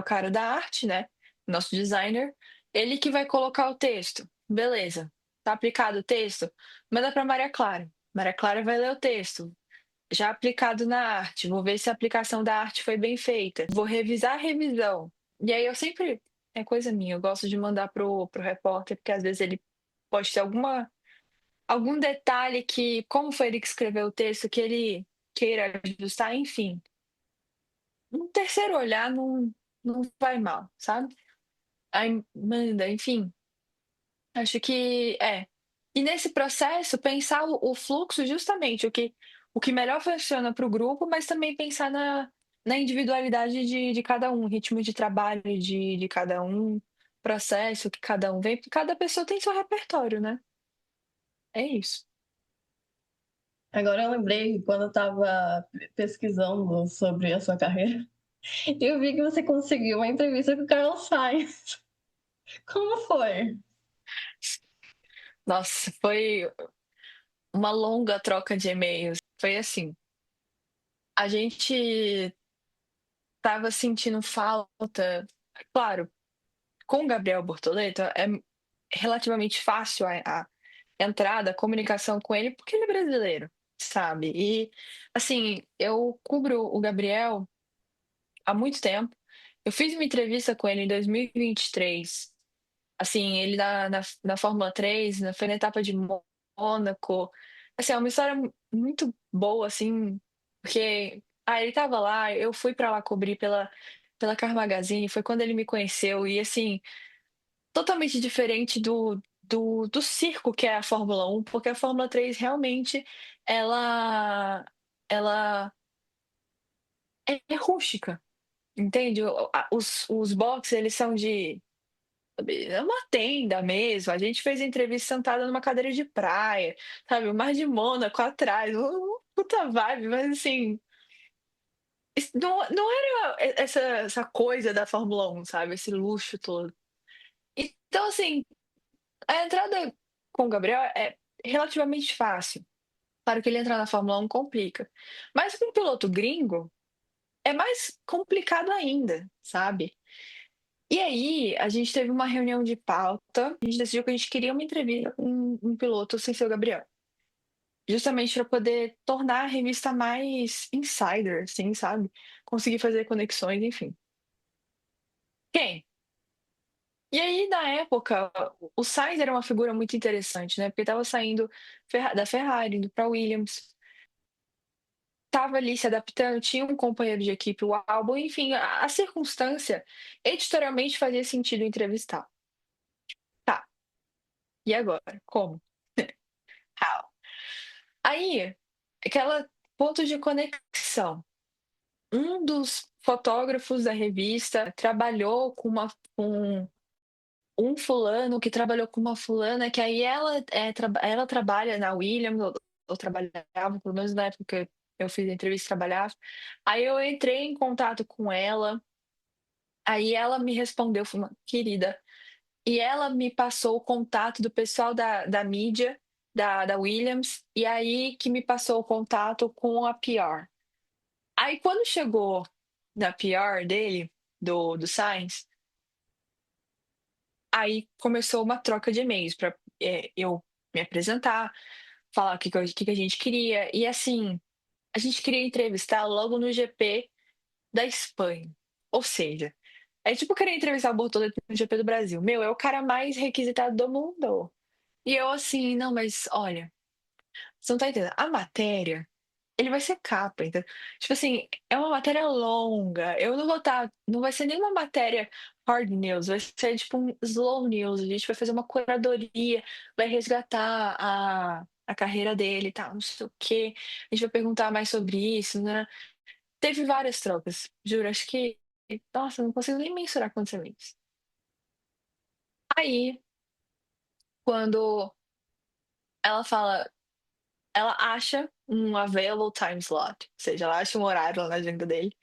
cara da arte, né? Nosso designer, ele que vai colocar o texto. Beleza. Tá aplicado o texto? Manda para Maria Clara. Maria Clara vai ler o texto. Já aplicado na arte. Vou ver se a aplicação da arte foi bem feita. Vou revisar a revisão. E aí eu sempre. É coisa minha, eu gosto de mandar pro repórter, porque às vezes ele pode ter algum detalhe que, como foi ele que escreveu o texto, que ele queira ajustar, enfim. Um terceiro olhar não vai mal, sabe? Aí manda, enfim. Acho que é. E nesse processo, pensar o fluxo, justamente, o que melhor funciona para o grupo, mas também pensar na individualidade de cada um, ritmo de trabalho de cada um, processo que cada um vem, porque cada pessoa tem seu repertório, né? É isso. Agora eu lembrei que quando eu estava pesquisando sobre a sua carreira, eu vi que você conseguiu uma entrevista com o Carlos Sainz. Como foi? Nossa, foi uma longa troca de e-mails. Foi assim, a gente estava sentindo falta, claro, com o Gabriel Bortoleto é relativamente fácil a entrada, a comunicação com ele, porque ele é brasileiro, sabe? E, assim, eu cubro o Gabriel há muito tempo. Eu fiz uma entrevista com ele em 2023. Assim, ele na Fórmula 3, foi na etapa de Mônaco. Assim, é uma história muito boa, assim, porque ele tava lá, eu fui pra lá cobrir pela Car Magazine, foi quando ele me conheceu, e assim, totalmente diferente do circo que é a Fórmula 1, porque a Fórmula 3 realmente ela é rústica, entende? Os boxes, eles são de sabe, é uma tenda mesmo, a gente fez a entrevista sentada numa cadeira de praia, sabe, o mar de Mônaco atrás, puta vibe, mas assim, não era essa coisa da Fórmula 1, sabe, esse luxo todo. Então assim, a entrada com o Gabriel é relativamente fácil. Claro que ele entrar na Fórmula 1 complica. Mas com um piloto gringo, é mais complicado ainda, sabe. E aí, a gente teve uma reunião de pauta, a gente decidiu que a gente queria uma entrevista com um piloto sem ser o Gabriel. Justamente para poder tornar a revista mais insider, assim, sabe. Conseguir fazer conexões, enfim. Quem? E aí, na época, o Sainz era uma figura muito interessante, né, porque estava saindo da Ferrari, indo pra Williams, estava ali se adaptando, tinha um companheiro de equipe, o Albon, enfim, a circunstância editorialmente fazia sentido entrevistar. Tá, e agora? Como? How? Aí, aquela ponto de conexão. Um dos fotógrafos da revista trabalhou com um fulano que trabalhou com uma fulana, que aí ela trabalha na Williams, ou trabalhava, pelo menos na época que eu fiz a entrevista, trabalhava. Aí eu entrei em contato com ela, aí ela me respondeu, falou: "Querida", e ela me passou o contato do pessoal da mídia, da Williams, e aí que me passou o contato com a PR. Aí quando chegou na PR dele, do Sainz, aí começou uma troca de e-mails para eu me apresentar, falar o que que a gente queria. E assim, a gente queria entrevistar logo no GP da Espanha. Ou seja, é tipo querer entrevistar o Bortoleto no GP do Brasil. Meu, é o cara mais requisitado do mundo. E eu assim, não, mas olha, você não tá entendendo. A matéria, ele vai ser capa, então, tipo assim, é uma matéria longa. Eu não vou estar, não vai ser nenhuma matéria hard news, vai ser tipo um slow news. A gente vai fazer uma curadoria, vai resgatar a carreira dele e tal, não sei o quê. A gente vai perguntar mais sobre isso, né? Teve várias trocas, juro, acho que, nossa, não consigo nem mensurar quantas vezes. Aí, quando ela fala, ela acha um available time slot, ou seja, ela acha um horário lá na agenda dele,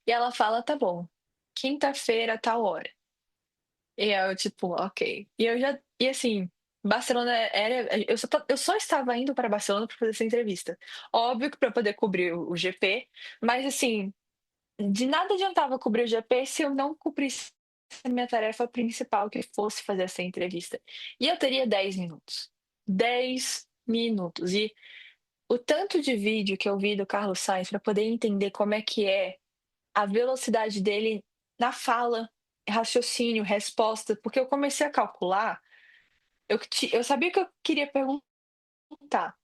e ela fala: "Tá bom, quinta-feira, tal hora". E eu tipo: "Ok". E assim, Barcelona era eu só estava indo para Barcelona para fazer essa entrevista. Óbvio que para poder cobrir o GP, mas assim, de nada adiantava cobrir o GP se eu não cumprisse a minha tarefa principal, que fosse fazer essa entrevista. E eu teria 10 minutos. 10 minutos. E o tanto de vídeo que eu vi do Carlos Sainz para poder entender como é a velocidade dele na fala, raciocínio, resposta, porque eu comecei a calcular, eu sabia que eu queria perguntar,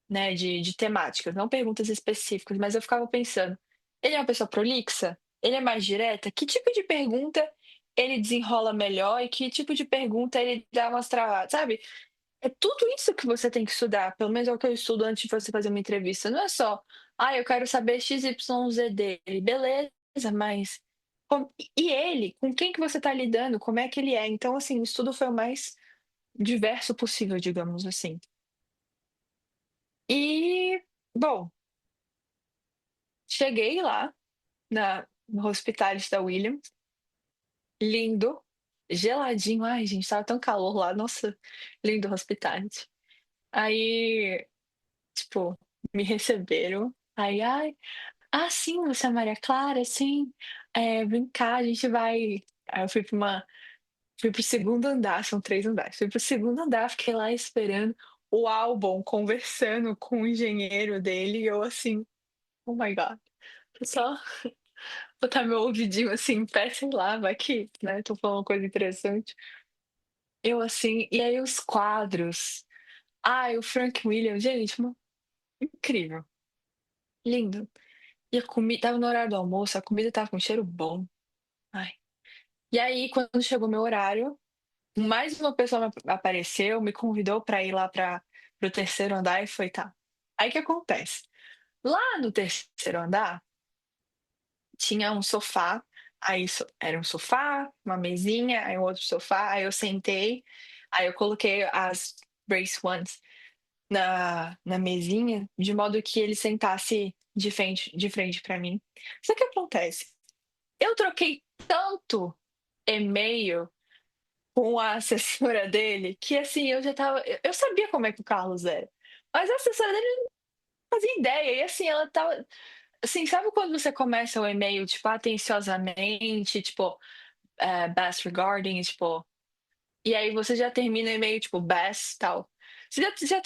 né, de temáticas, não perguntas específicas, mas eu ficava pensando: ele é uma pessoa prolixa? Ele é mais direta? Que tipo de pergunta ele desenrola melhor e que tipo de pergunta ele dá umas travadas, sabe? É tudo isso que você tem que estudar, pelo menos é o que eu estudo antes de você fazer uma entrevista. Não é só: "Ah, eu quero saber XYZ dele", beleza, mas e ele? Com quem que você está lidando? Como é que ele é? Então, assim, o estudo foi o mais diverso possível, digamos assim. E, bom, cheguei lá no Hospitality da Williams, lindo, geladinho. Ai, gente, estava tão calor lá, nossa, lindo o Hospitality. Aí, tipo, me receberam. Aí: "Ai, ah, sim, você é a Maria Clara? Sim, vem cá, a gente vai". Aí eu fui pro segundo andar, são 3 andares. Fui pro segundo andar, fiquei lá esperando o Albon conversando com o engenheiro dele e eu assim: "Oh my God". Vou só botar meu ouvidinho, assim, em pé, sei lá, vai que, né, tô falando uma coisa interessante. Eu assim, e aí os quadros. Ai, o Frank Williams, gente, incrível, lindo. E a comida estava no horário do almoço, a comida estava com um cheiro bom. Ai. E aí, quando chegou meu horário, mais uma pessoa apareceu, me convidou para ir lá para o terceiro andar e foi: "Tá". Aí o que acontece? Lá no terceiro andar tinha um sofá Aí era um sofá, uma mesinha, aí um outro sofá, aí eu sentei, aí eu coloquei as Brace Ones na mesinha, de modo que ele sentasse de frente para mim. Só que acontece, eu troquei tanto e-mail com a assessora dele, que assim, eu sabia como é que o Carlos era, mas a assessora dele não fazia ideia, e assim, ela estava assim, sabe quando você começa o e-mail, tipo, atenciosamente, tipo, best regarding, tipo, e aí você já termina o e-mail, tipo, best, tal. Você já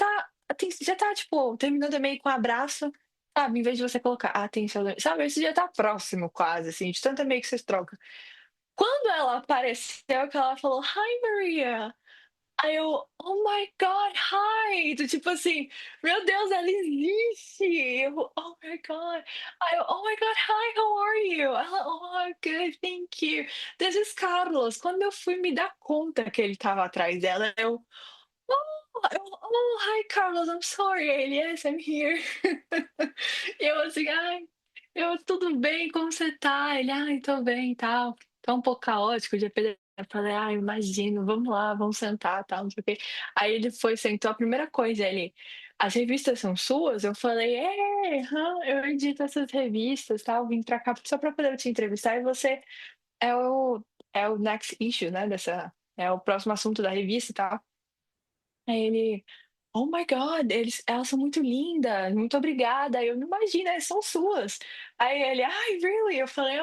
tá, tipo, terminando o e-mail com um abraço, sabe? Em vez de você colocar atenção, sabe? Você já tá próximo, quase, assim, de tanto e-mail que vocês trocam. Quando ela apareceu, que ela falou, Hi, Maria! Aí eu, oh my God, hi! Do tipo assim, meu Deus, ela existe! Eu, oh my God! Aí eu, oh my God, hi, how are you? Ela, oh, good, thank you. This is Carlos. Quando eu fui me dar conta que ele tava atrás dela, oh, hi, Carlos, I'm sorry. Ele, yes, I'm here. E eu assim, ai, tudo bem, como você tá? Ele, ai, tô bem e tal. Tá um pouco caótico, de repente eu falei, ai, imagino, vamos lá, vamos sentar, tal, não sei o quê. Aí ele foi, sentou, a primeira coisa, ele, as revistas são suas? Eu falei, eu edito essas revistas, tal, vim pra cá só pra poder te entrevistar e você é o, é o next issue, né, é o próximo assunto da revista e tal. Aí ele, oh my God, elas são muito lindas, muito obrigada. Aí eu não imagino, elas são suas. Aí ele, ai, really? Eu falei,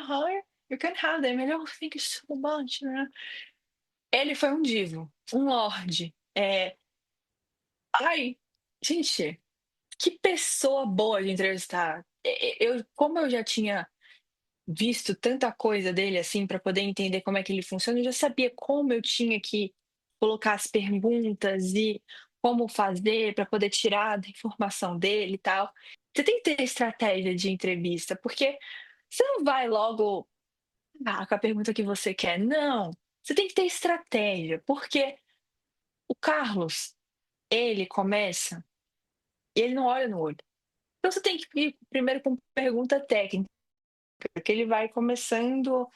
you can have them. Ele, oh, thank you so much, né? Ele foi um divo, um lorde. Ai, gente, que pessoa boa de entrevistar. Como eu já tinha visto tanta coisa dele assim para poder entender como é que ele funciona, eu já sabia como eu tinha que colocar as perguntas e como fazer para poder tirar a informação dele e tal. Você tem que ter estratégia de entrevista, porque você não vai logo com a pergunta que você quer. Não. Você tem que ter estratégia, porque o Carlos, ele começa e ele não olha no olho. Então você tem que ir primeiro com pergunta técnica, que ele vai começando,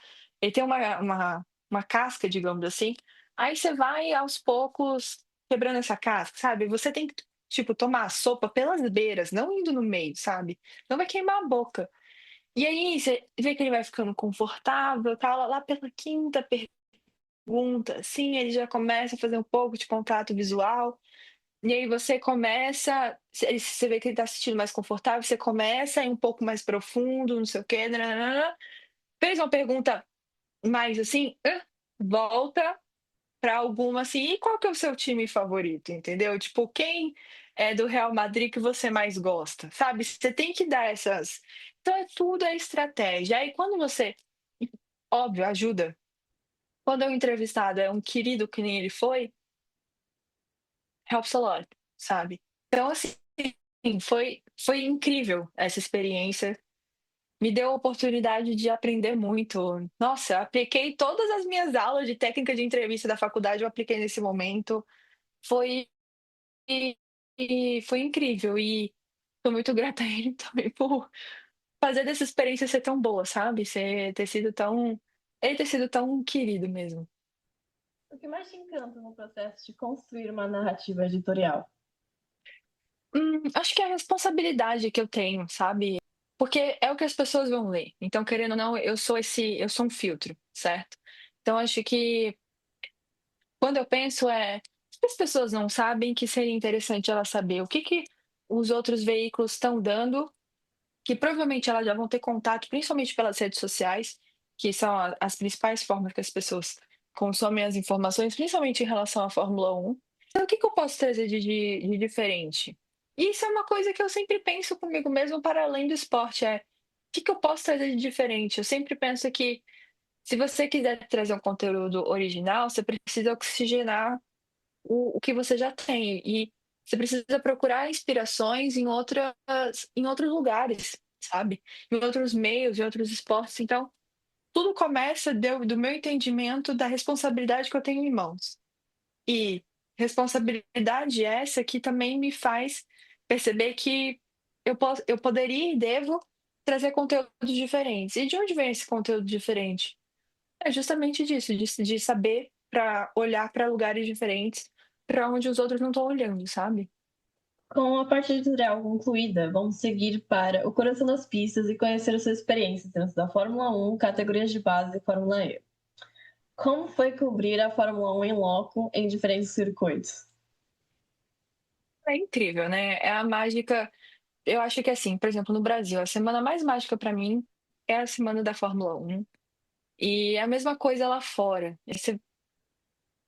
ele tem uma casca, digamos assim, aí você vai aos poucos quebrando essa casca, sabe? Você tem que, tipo, tomar a sopa pelas beiras, não indo no meio, sabe? Não vai queimar a boca. E aí você vê que ele vai ficando confortável, tal, lá pela quinta pergunta, sim, ele já começa a fazer um pouco de contato visual, e aí você começa, você vê que ele tá se sentindo mais confortável, você começa a ir um pouco mais profundo, não sei o quê, nananana. Fez uma pergunta mais assim, volta para alguma assim, e qual que é o seu time favorito, entendeu? Tipo, quem é do Real Madrid que você mais gosta, sabe? Você tem que dar essas. Então tudo é estratégia. Aí quando você, óbvio, ajuda. Quando o entrevistado é um querido que nem ele foi, helps a lot, sabe? Então assim, foi incrível essa experiência. Me deu a oportunidade de aprender muito. Nossa, eu apliquei todas as minhas aulas de técnica de entrevista da faculdade, eu apliquei nesse momento. Foi foi incrível e tô muito grata a ele também por fazer dessa experiência ser tão boa, sabe? Ter sido tão ele ter sido tão querido mesmo. O que mais te encanta no processo de construir uma narrativa editorial? Acho que é a responsabilidade que eu tenho, sabe? Porque é o que as pessoas vão ler. Então, querendo ou não, eu sou um filtro, certo? Então, acho que quando eu penso se as pessoas não sabem, que seria interessante elas saber o que que os outros veículos estão dando, que provavelmente elas já vão ter contato, principalmente pelas redes sociais, que são as principais formas que as pessoas consomem as informações, principalmente em relação à Fórmula 1. Então, o que que eu posso trazer de diferente? E isso é uma coisa que eu sempre penso comigo mesmo para além do esporte, o que que eu posso trazer de diferente? Eu sempre penso que se você quiser trazer um conteúdo original, você precisa oxigenar o que você já tem. E você precisa procurar inspirações em outros lugares, sabe? Em outros meios, em outros esportes. Então, tudo começa do meu entendimento da responsabilidade que eu tenho em mãos. E responsabilidade essa que também me faz perceber que eu poderia e devo trazer conteúdos diferentes. E de onde vem esse conteúdo diferente? É justamente disso, de saber para olhar para lugares diferentes, para onde os outros não estão olhando, sabe. Com a parte editorial concluída, vamos seguir para o coração das pistas e conhecer a sua experiência dentro da Fórmula 1, categorias de base e Fórmula E. Como foi cobrir a Fórmula 1 em loco em diferentes circuitos? É incrível, né, é a mágica. Eu acho que, assim, por exemplo, no Brasil, a semana mais mágica para mim é a semana da Fórmula 1, e é a mesma coisa lá fora. E você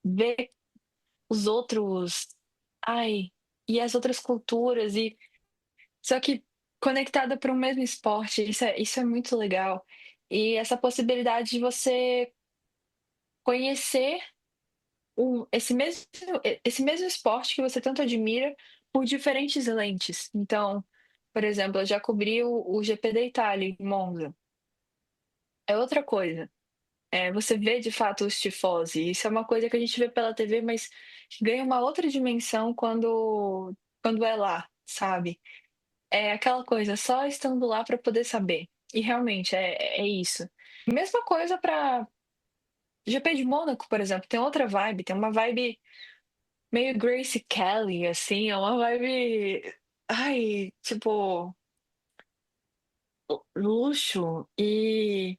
vê os outros, ai, e as outras culturas, e só que conectada para um mesmo esporte, isso é muito legal. E essa possibilidade de você conhecer esse mesmo esporte que você tanto admira por diferentes lentes. Então, por exemplo, eu já cobri o GP da Itália, em Monza. É outra coisa. Você vê de fato os tifosi. Isso é uma coisa que a gente vê pela TV, mas ganha uma outra dimensão quando é lá, sabe? É aquela coisa, só estando lá para poder saber. E realmente é isso. Mesma coisa para GP de Mônaco, por exemplo, tem outra vibe, tem uma vibe meio Grace Kelly, assim, é uma vibe, ai, tipo, luxo e,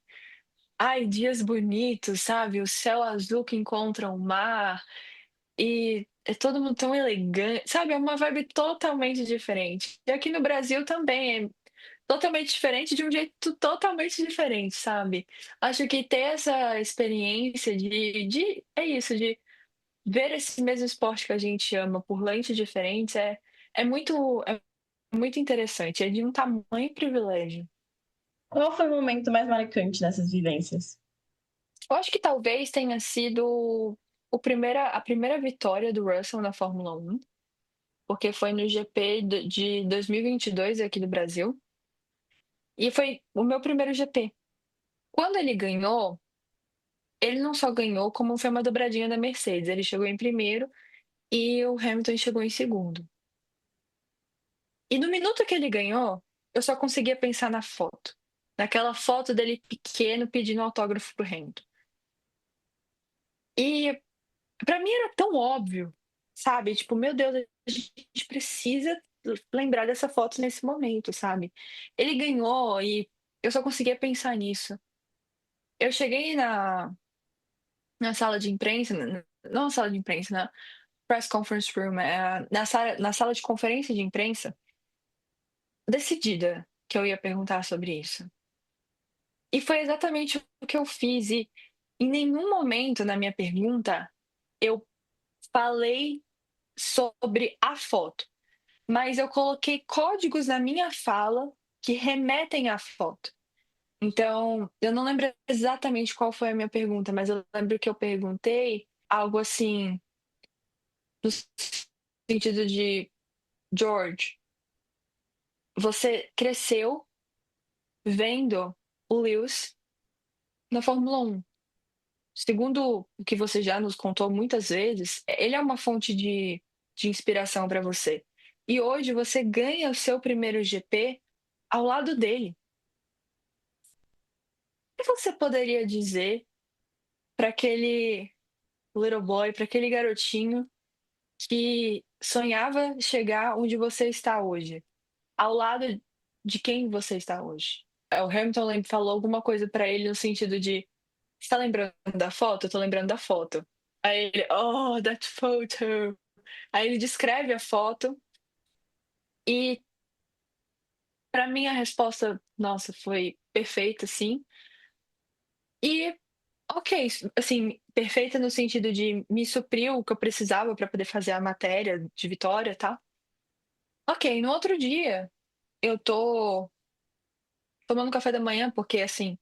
ai, dias bonitos, sabe? O céu azul que encontra o mar e é todo mundo tão elegante, sabe? É uma vibe totalmente diferente. E aqui no Brasil também é totalmente diferente de um jeito totalmente diferente, sabe? Acho que ter essa experiência é isso, de ver esse mesmo esporte que a gente ama por lentes diferentes é muito interessante, é de um tamanho privilégio. Qual foi o momento mais marcante dessas vivências? Eu acho que talvez tenha sido a primeira vitória do Russell na Fórmula 1, porque foi no GP de 2022 aqui do Brasil, e foi o meu primeiro GP. Quando ele ganhou, ele não só ganhou, como foi uma dobradinha da Mercedes. Ele chegou em primeiro e o Hamilton chegou em segundo. E no minuto que ele ganhou, eu só conseguia pensar na foto. Naquela foto dele pequeno pedindo autógrafo pro Hamilton. E pra mim era tão óbvio, sabe? Tipo, meu Deus, a gente precisa lembrar dessa foto nesse momento, sabe? Ele ganhou e eu só conseguia pensar nisso. Eu cheguei na sala de imprensa, não na sala de imprensa, na press conference room, na sala de conferência de imprensa, decidida que eu ia perguntar sobre isso. E foi exatamente o que eu fiz. E em nenhum momento na minha pergunta eu falei sobre a foto, mas eu coloquei códigos na minha fala que remetem à foto. Então, eu não lembro exatamente qual foi a minha pergunta, mas eu lembro que eu perguntei algo assim, no sentido de: George, você cresceu vendo o Lewis na Fórmula 1. Segundo o que você já nos contou muitas vezes, ele é uma fonte de inspiração para você. E hoje você ganha o seu primeiro GP ao lado dele. O que você poderia dizer para aquele little boy, para aquele garotinho que sonhava chegar onde você está hoje, ao lado de quem você está hoje? O Hamilton falou alguma coisa para ele no sentido de: você tá lembrando da foto? Eu tô lembrando da foto. Aí ele, oh, that photo. Aí ele descreve a foto e pra mim a resposta, nossa, foi perfeita, sim. E ok, assim, perfeita no sentido de me supriu o que eu precisava pra poder fazer a matéria de Vitória, tá? Ok, no outro dia eu tô tomando café da manhã porque assim,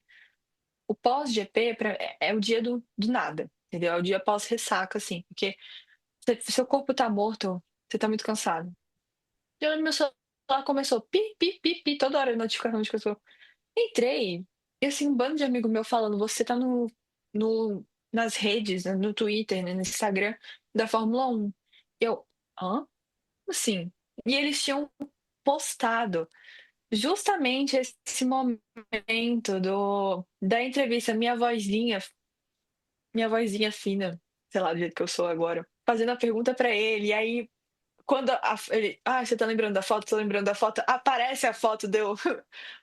o pós-GP é o dia do nada, entendeu? É o dia pós-ressaca, assim, porque seu corpo tá morto, você tá muito cansado. E aí meu celular começou pi, pi, pi, pi, toda hora notificação, notificação. Entrei, e assim, um bando de amigo meu falando, você tá no, nas redes, né, no Twitter, né, no Instagram da Fórmula 1. Eu, hã? Assim. E eles tinham postado justamente esse momento da entrevista, minha vozinha. minha vozinha fina, sei lá, do jeito que eu sou agora, fazendo a pergunta pra ele, e aí quando ele, você tá lembrando da foto? Tô lembrando da foto. Aparece a foto do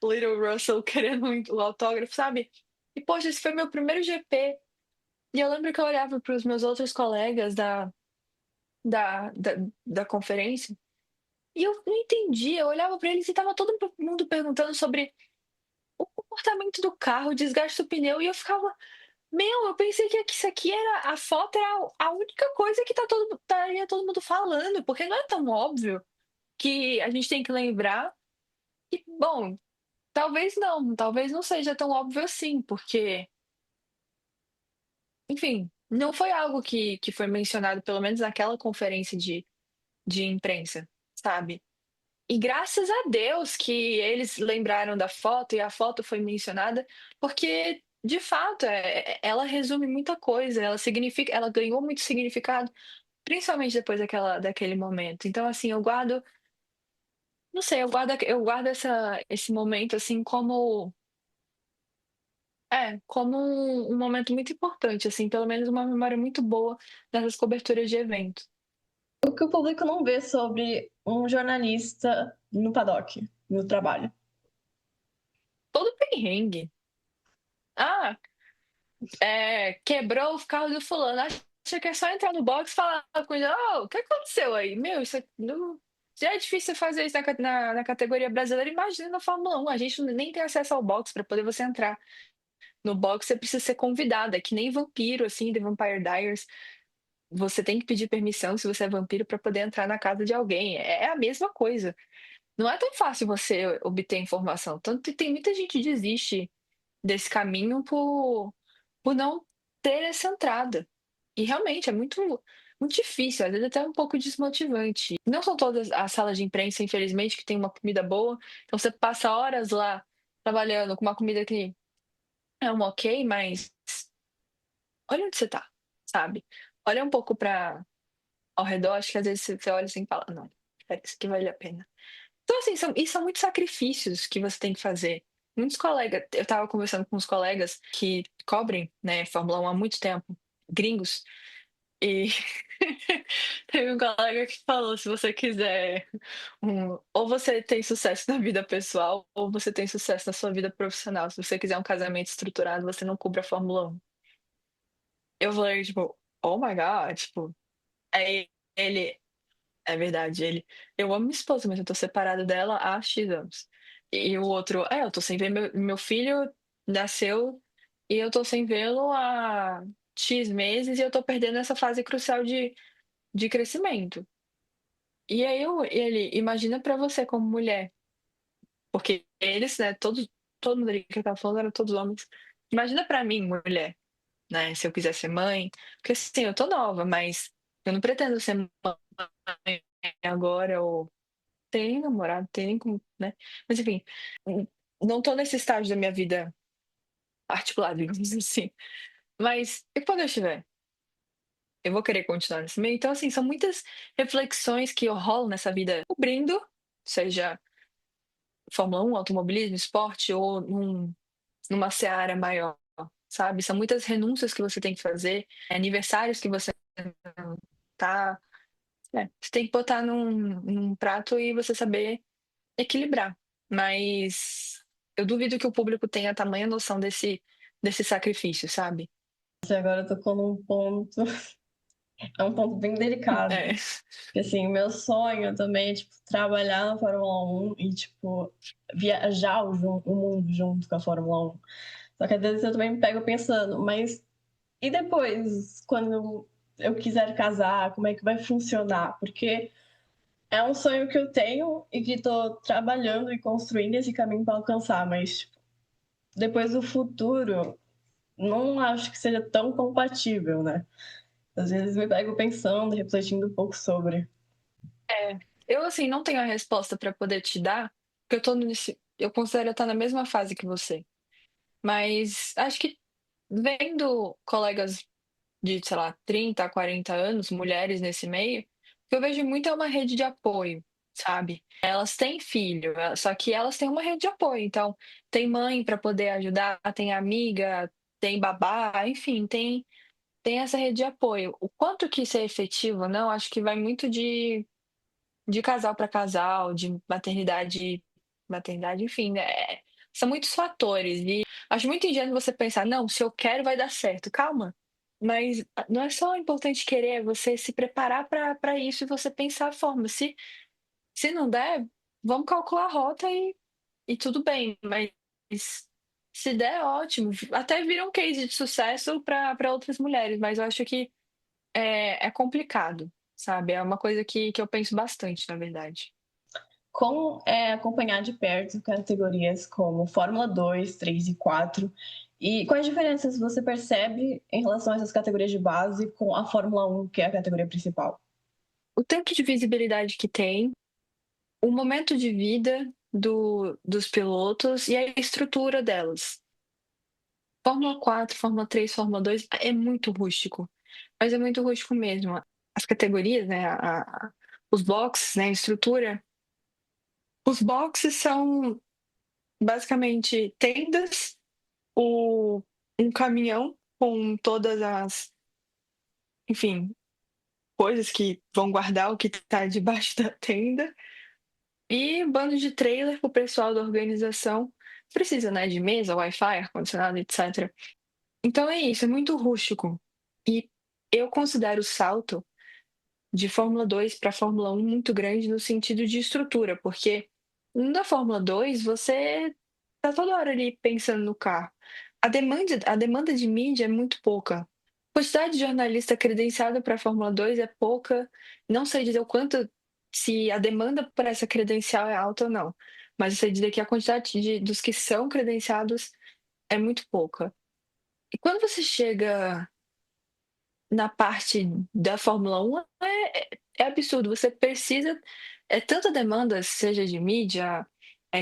Little Russell querendo o autógrafo, sabe? E poxa, esse foi meu primeiro GP. E eu lembro que eu olhava para os meus outros colegas da, da, da conferência e eu não entendia. Eu olhava para eles e tava todo mundo perguntando sobre o comportamento do carro, o desgaste do pneu, e eu ficava, meu, eu pensei que isso aqui era a foto, era a única coisa que estaria todo mundo falando, porque não é tão óbvio que a gente tem que lembrar. E, bom, talvez não seja tão óbvio assim, porque, enfim, não foi algo que foi mencionado, pelo menos naquela conferência de imprensa, sabe? E graças a Deus que eles lembraram da foto e a foto foi mencionada, porque de fato ela resume muita coisa, ela significa, ela ganhou muito significado, principalmente depois daquele momento. Então, assim, eu guardo, não sei, eu guardo esse momento assim como um momento muito importante, assim, pelo menos uma memória muito boa dessas coberturas de evento. O que o público não vê sobre um jornalista no paddock, no trabalho. Todo perrengue. Ah, quebrou o carro do fulano. Acha que é só entrar no box e falar com ele, o que aconteceu aí? Meu, isso já é difícil fazer isso na categoria brasileira. Imagina na Fórmula 1. A gente nem tem acesso ao box para poder você entrar. No box você precisa ser convidada, que nem vampiro, assim, The Vampire Diaries. Você tem que pedir permissão se você é vampiro para poder entrar na casa de alguém. É a mesma coisa. Não é tão fácil você obter informação. Tanto que tem muita gente que desiste desse caminho por não ter essa entrada. E realmente é muito difícil, às vezes até um pouco desmotivante. Não são todas as salas de imprensa, infelizmente, que tem uma comida boa. Então você passa horas lá trabalhando com uma comida que é um ok, mas olha onde você tá, sabe? Olha um pouco para ao redor, acho que às vezes você olha assim e fala, não, isso aqui vale a pena. Então, assim, são muitos sacrifícios que você tem que fazer. Muitos colegas, eu estava conversando com uns colegas que cobrem, né, Fórmula 1 há muito tempo, gringos, e teve um colega que falou: se você quiser, ou você tem sucesso na vida pessoal, ou você tem sucesso na sua vida profissional. Se você quiser um casamento estruturado, você não cubra a Fórmula 1. Eu falei, tipo, oh my God, tipo, aí ele, é verdade, eu amo minha esposa, mas eu tô separado dela há X anos. E o outro, eu tô sem ver meu filho nasceu e eu tô sem vê-lo há X meses e eu tô perdendo essa fase crucial de crescimento. E aí ele, imagina pra você como mulher, porque eles, né, todo mundo ali que eu tava falando eram todos homens. Imagina pra mim, mulher, né, se eu quiser ser mãe, porque assim, eu tô nova, mas eu não pretendo ser mãe agora ou tem nem namorado, tem nem como, né? Mas enfim, não tô nesse estágio da minha vida particular, digamos assim. Mas e quando eu estiver? Eu vou querer continuar nesse meio. Então, assim, são muitas reflexões que eu rolo nessa vida cobrindo, seja Fórmula 1, automobilismo, esporte ou numa seara maior, sabe? São muitas renúncias que você tem que fazer, aniversários que você não tá. Você tem que botar num prato e você saber equilibrar. Mas eu duvido que o público tenha tamanha noção desse sacrifício, sabe? Você agora tocou num ponto, é um ponto bem delicado. É. Porque, assim, meu sonho também é, tipo, trabalhar na Fórmula 1 e, tipo, viajar o mundo junto com a Fórmula 1. Só que às vezes eu também me pego pensando, mas e depois, quando eu quiser casar, como é que vai funcionar? Porque é um sonho que eu tenho e que estou trabalhando e construindo esse caminho para alcançar, mas tipo, depois do futuro, não acho que seja tão compatível, né? Às vezes me pego pensando, refletindo um pouco sobre. É. Eu, assim, não tenho a resposta para poder te dar, porque eu considero estar na mesma fase que você. Mas acho que vendo colegas de, sei lá, 30 a 40 anos, mulheres nesse meio, o que eu vejo muito é uma rede de apoio, sabe? Elas têm filho, só que elas têm uma rede de apoio. Então, tem mãe para poder ajudar, tem amiga, tem babá, enfim, tem. tem essa rede de apoio. O quanto que isso é efetivo ou não, acho que vai muito de casal para casal, de maternidade, enfim, né, são muitos fatores e acho muito ingênuo você pensar: "Não, se eu quero vai dar certo". Calma, mas não é só importante querer, é você se preparar para isso e você pensar a forma. Se não der, vamos calcular a rota e tudo bem, mas se der, ótimo. Até vira um case de sucesso para outras mulheres, mas eu acho que é complicado, sabe? É uma coisa que eu penso bastante, na verdade. Como é acompanhar de perto categorias como Fórmula 2, 3 e 4? E quais diferenças você percebe em relação a essas categorias de base com a Fórmula 1, que é a categoria principal? O tanto de visibilidade que tem, o momento de vida dos pilotos e a estrutura delas. Fórmula 4, Fórmula 3, Fórmula 2 é muito rústico, mas é muito rústico mesmo. As categorias, né, os boxes, né, a estrutura. Os boxes são basicamente tendas, um caminhão com todas as, enfim, coisas que vão guardar o que está debaixo da tenda, e bando de trailer para o pessoal da organização. Precisa, né, de mesa, Wi-Fi, ar-condicionado, etc. Então é isso, é muito rústico. E eu considero o salto de Fórmula 2 para Fórmula 1 muito grande no sentido de estrutura, porque na Fórmula 2 você tá toda hora ali pensando no carro. A demanda de mídia é muito pouca. A quantidade de jornalista credenciado para a Fórmula 2 é pouca. Não sei dizer o quanto, se a demanda por essa credencial é alta ou não, mas eu sei dizer que a quantidade dos que são credenciados é muito pouca. E quando você chega na parte da Fórmula 1, é absurdo. Você precisa, tanta demanda, seja de mídia,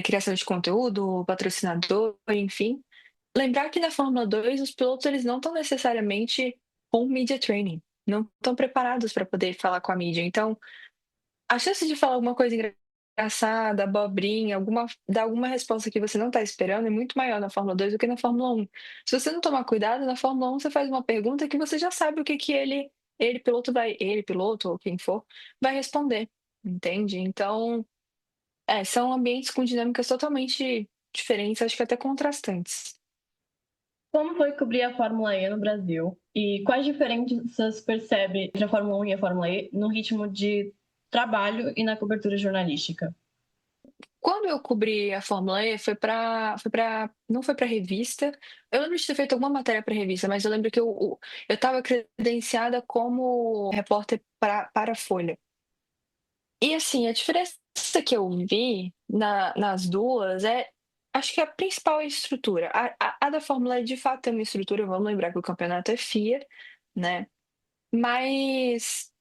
criação de conteúdo, patrocinador, enfim. Lembrar que na Fórmula 2 os pilotos eles não estão necessariamente com media training, não estão preparados para poder falar com a mídia. Então, a chance de falar alguma coisa engraçada, abobrinha, dar alguma resposta que você não está esperando é muito maior na Fórmula 2 do que na Fórmula 1. Se você não tomar cuidado, na Fórmula 1 você faz uma pergunta que você já sabe o que que ele, piloto ou quem for, vai responder, entende? Então, são ambientes com dinâmicas totalmente diferentes, acho que até contrastantes. Como foi cobrir a Fórmula E no Brasil? E quais diferenças percebe entre a Fórmula 1 e a Fórmula E no ritmo de trabalho e na cobertura jornalística? Quando eu cobri a Fórmula E, não foi para revista. Eu lembro de ter feito alguma matéria para revista, mas eu lembro que eu estava credenciada como repórter para a Folha. E assim, a diferença que eu vi nas duas acho que a principal é a estrutura. A da Fórmula E de fato tem uma estrutura, vamos lembrar que o campeonato é FIA, né? Mas,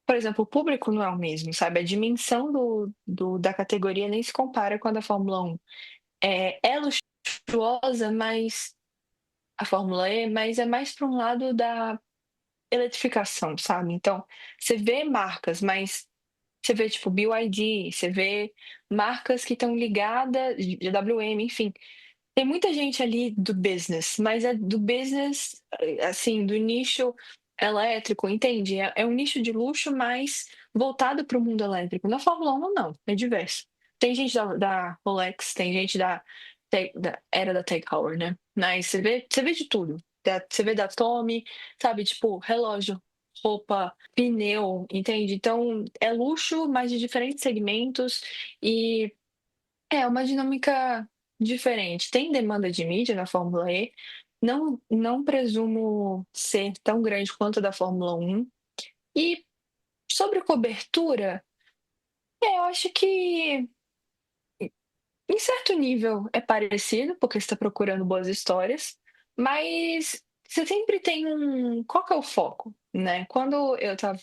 por exemplo, o público não é o mesmo, sabe? A dimensão da categoria nem se compara com a da Fórmula 1. É luxuosa, mas a Fórmula E, mas é mais para um lado da eletrificação, sabe? Então, você vê marcas, mas você vê tipo BYD, você vê marcas que estão ligadas, GWM, enfim. Tem muita gente ali do business, mas é do business, assim, do nicho elétrico, entende? É um nicho de luxo, mas voltado para o mundo elétrico. Na Fórmula 1, não, é diverso. Tem gente da Rolex, tem gente era da Tag Heuer, né? Mas você vê de tudo. Você vê da Tommy, sabe? Tipo, relógio, roupa, pneu, entende? Então, é luxo, mas de diferentes segmentos e é uma dinâmica diferente. Tem demanda de mídia na Fórmula E, não presumo ser tão grande quanto a da Fórmula 1. E sobre cobertura, eu acho que em certo nível é parecido, porque você está procurando boas histórias, mas você sempre tem um. Qual que é o foco? Né? Quando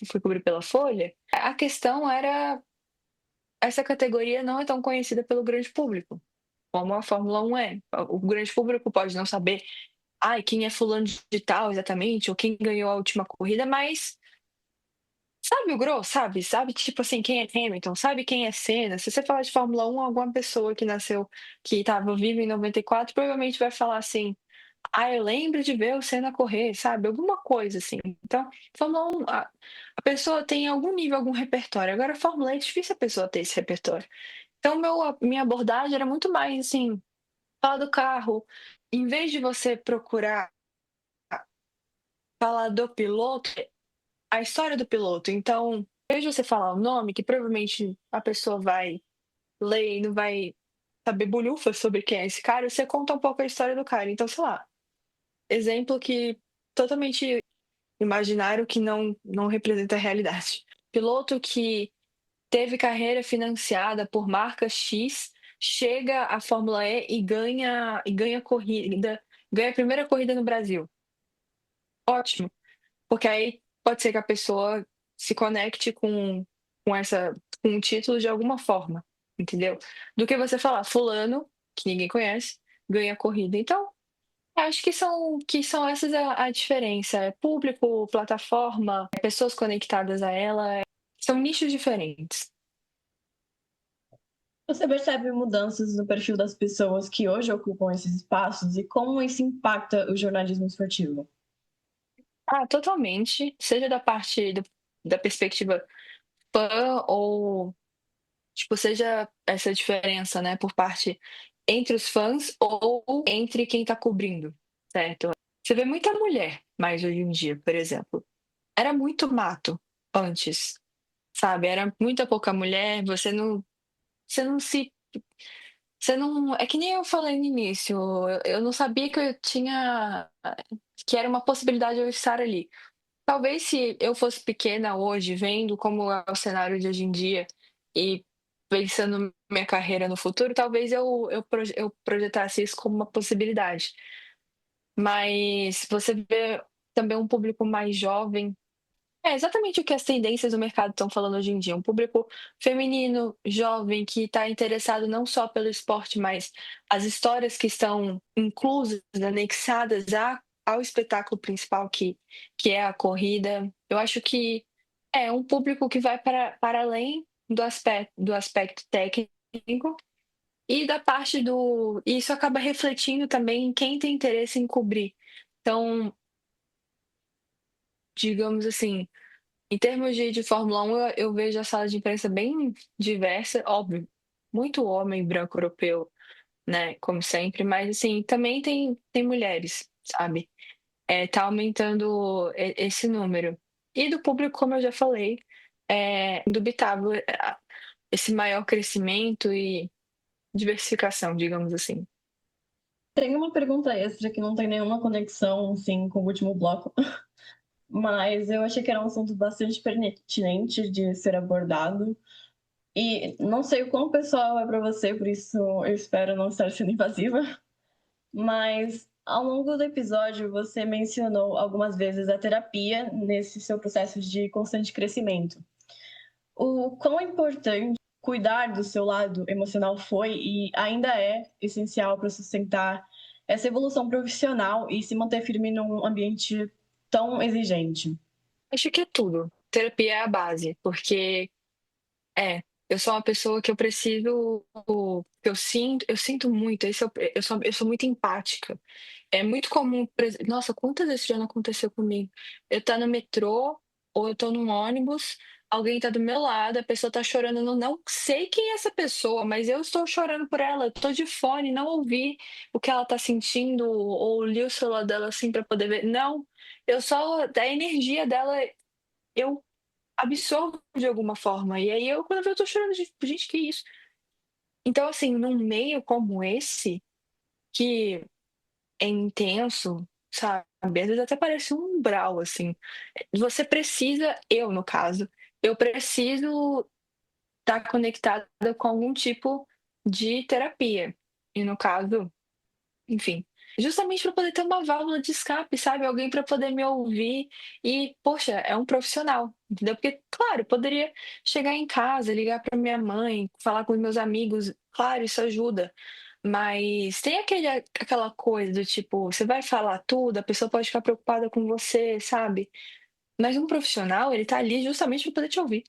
fui cobrir pela Folha, a questão era essa categoria não é tão conhecida pelo grande público, como a Fórmula 1 é. O grande público pode não saber, ai, quem é fulano de tal exatamente, ou quem ganhou a última corrida, mas sabe o grosso, sabe? Sabe, tipo assim, quem é Hamilton, sabe quem é Senna. Se você falar de Fórmula 1, alguma pessoa que nasceu, que estava viva em 94, provavelmente vai falar assim. Ah, eu lembro de ver o Senna correr, sabe? Alguma coisa assim. Então, Fórmula 1, a pessoa tem algum nível, algum repertório. Agora, Fórmula E é difícil a pessoa ter esse repertório. Então, minha abordagem era muito mais assim, falar do carro. Em vez de você procurar falar do piloto, a história do piloto. Então, em vez de você falar o nome, que provavelmente a pessoa vai ler e não vai saber bolhufas sobre quem é esse cara, você conta um pouco a história do cara. Então, sei lá, exemplo que totalmente imaginário que não representa a realidade. Piloto que teve carreira financiada por marca X, chega à Fórmula E e ganha corrida, ganha a primeira corrida no Brasil. Ótimo, porque aí pode ser que a pessoa se conecte com o título de alguma forma, entendeu? Do que você falar, fulano, que ninguém conhece, ganha a corrida. Então, acho que são essas a diferença. É público, plataforma, pessoas conectadas a ela, são nichos diferentes. Você percebe mudanças no perfil das pessoas que hoje ocupam esses espaços e como isso impacta o jornalismo esportivo? Ah, totalmente. Seja da perspectiva fã ou, tipo, seja essa diferença, né, por parte entre os fãs ou entre quem tá cobrindo, certo? Você vê muita mulher mais hoje em dia, por exemplo. Era muito mato antes, sabe? Era muita pouca mulher, você não se Você não. É que nem eu falei no início, eu não sabia que eu tinha. Que era uma possibilidade eu estar ali. Talvez se eu fosse pequena hoje, vendo como é o cenário de hoje em dia e pensando minha carreira no futuro, talvez eu projetasse isso como uma possibilidade. Mas você vê também um público mais jovem. É exatamente o que as tendências do mercado estão falando hoje em dia. Um público feminino, jovem, que está interessado não só pelo esporte, mas as histórias que estão inclusas, anexadas ao espetáculo principal, que é a corrida. Eu acho que é um público que vai para além do aspecto técnico e da parte do. E isso acaba refletindo também em quem tem interesse em cobrir. Então, digamos assim. Em termos de Fórmula 1, eu vejo a sala de imprensa bem diversa, óbvio, muito homem branco europeu, né, como sempre, mas assim, também tem mulheres, sabe? Tá aumentando esse número. E do público, como eu já falei, é indubitável esse maior crescimento e diversificação, digamos assim. Tem uma pergunta extra que não tem nenhuma conexão, assim, com o último bloco, mas eu achei que era um assunto bastante pertinente de ser abordado. E não sei o quão pessoal é para você, por isso eu espero não estar sendo invasiva, mas ao longo do episódio você mencionou algumas vezes a terapia nesse seu processo de constante crescimento. O quão importante cuidar do seu lado emocional foi e ainda é essencial para sustentar essa evolução profissional e se manter firme num ambiente tão exigente. Acho que é tudo. Terapia é a base, porque eu sou uma pessoa que eu preciso, eu sinto muito, eu sou muito empática. É muito comum, nossa, quantas vezes já não aconteceu comigo? Eu tá no metrô ou eu tô num ônibus, alguém tá do meu lado, a pessoa tá chorando, eu não sei quem é essa pessoa, mas eu estou chorando por ela, eu tô de fone, não ouvi o que ela tá sentindo ou li o celular dela assim pra poder ver. Não, eu só da energia dela eu absorvo de alguma forma. E aí eu, quando eu tô chorando, gente, que isso? Então, assim, num meio como esse, que é intenso, sabe? Às vezes até parece um umbral, assim. Você precisa, eu no caso, eu preciso estar conectada com algum tipo de terapia. E no caso, enfim, justamente para poder ter uma válvula de escape, sabe? Alguém para poder me ouvir e, poxa, é um profissional, entendeu? Porque, claro, eu poderia chegar em casa, ligar para minha mãe, falar com os meus amigos, claro, isso ajuda. Mas tem aquela coisa do tipo, você vai falar tudo, a pessoa pode ficar preocupada com você, sabe? Mas um profissional, ele tá ali justamente para poder te ouvir,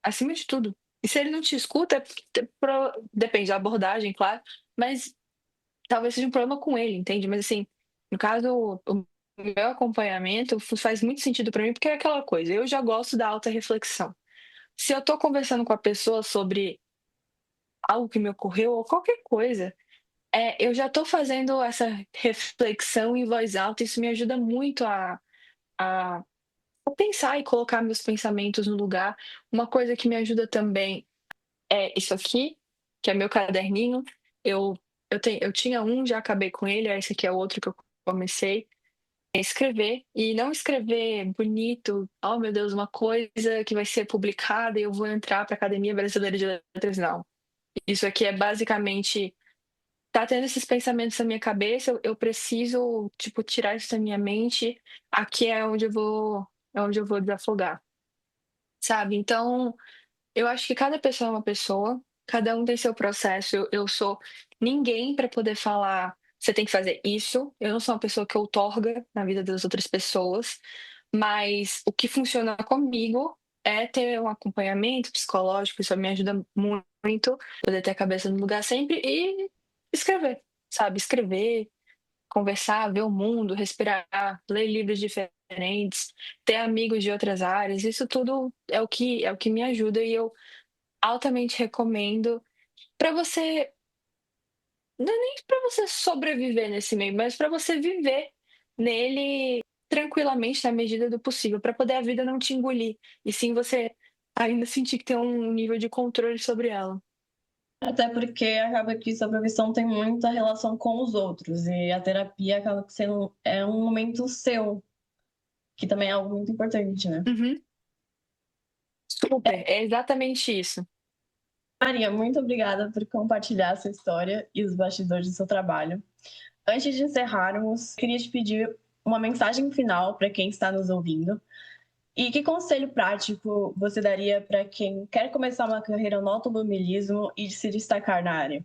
acima de tudo. E se ele não te escuta, depende da abordagem, claro, mas talvez seja um problema com ele, entende? Mas assim, No caso, o meu acompanhamento faz muito sentido para mim, porque é aquela coisa, eu já gosto da autorreflexão. Se eu tô conversando com a pessoa sobre algo que me ocorreu ou qualquer coisa, eu já tô fazendo essa reflexão em voz alta, isso me ajuda muito a pensar e colocar meus pensamentos no lugar. Uma coisa que me ajuda também é isso aqui, que é meu caderninho. Eu eu tinha um, já acabei com ele, esse aqui é outro que eu comecei. É escrever, e não escrever bonito, "Oh, meu Deus, uma coisa que vai ser publicada e eu vou entrar para a Academia Brasileira de Letras", não. Isso aqui é basicamente, tá tendo esses pensamentos na minha cabeça, eu preciso, tipo, tirar isso da minha mente, aqui é onde eu vou desafogar, sabe. Então, eu acho que cada pessoa é uma pessoa, cada um tem seu processo. Eu sou ninguém para poder falar: "Você tem que fazer isso". Eu não sou uma pessoa que outorga na vida das outras pessoas, mas o que funciona comigo é ter um acompanhamento psicológico, isso me ajuda muito, poder ter a cabeça no lugar sempre e escrever, sabe, escrever, conversar, ver o mundo, respirar, ler livros diferentes, ter amigos de outras áreas, isso tudo é o que me ajuda e eu altamente recomendo para você, não é nem para você sobreviver nesse meio, mas para você viver nele tranquilamente na medida do possível, para poder a vida não te engolir, e sim você ainda sentir que tem um nível de controle sobre ela. Até porque acaba que sua profissão tem muita relação com os outros e a terapia acaba sendo um momento seu, que também é algo muito importante, né? Uhum. Super, é exatamente isso. Maria, muito obrigada por compartilhar sua história e os bastidores do seu trabalho. Antes de encerrarmos, queria te pedir uma mensagem final para quem está nos ouvindo. E que conselho prático você daria para quem quer começar uma carreira no automobilismo e se destacar na área?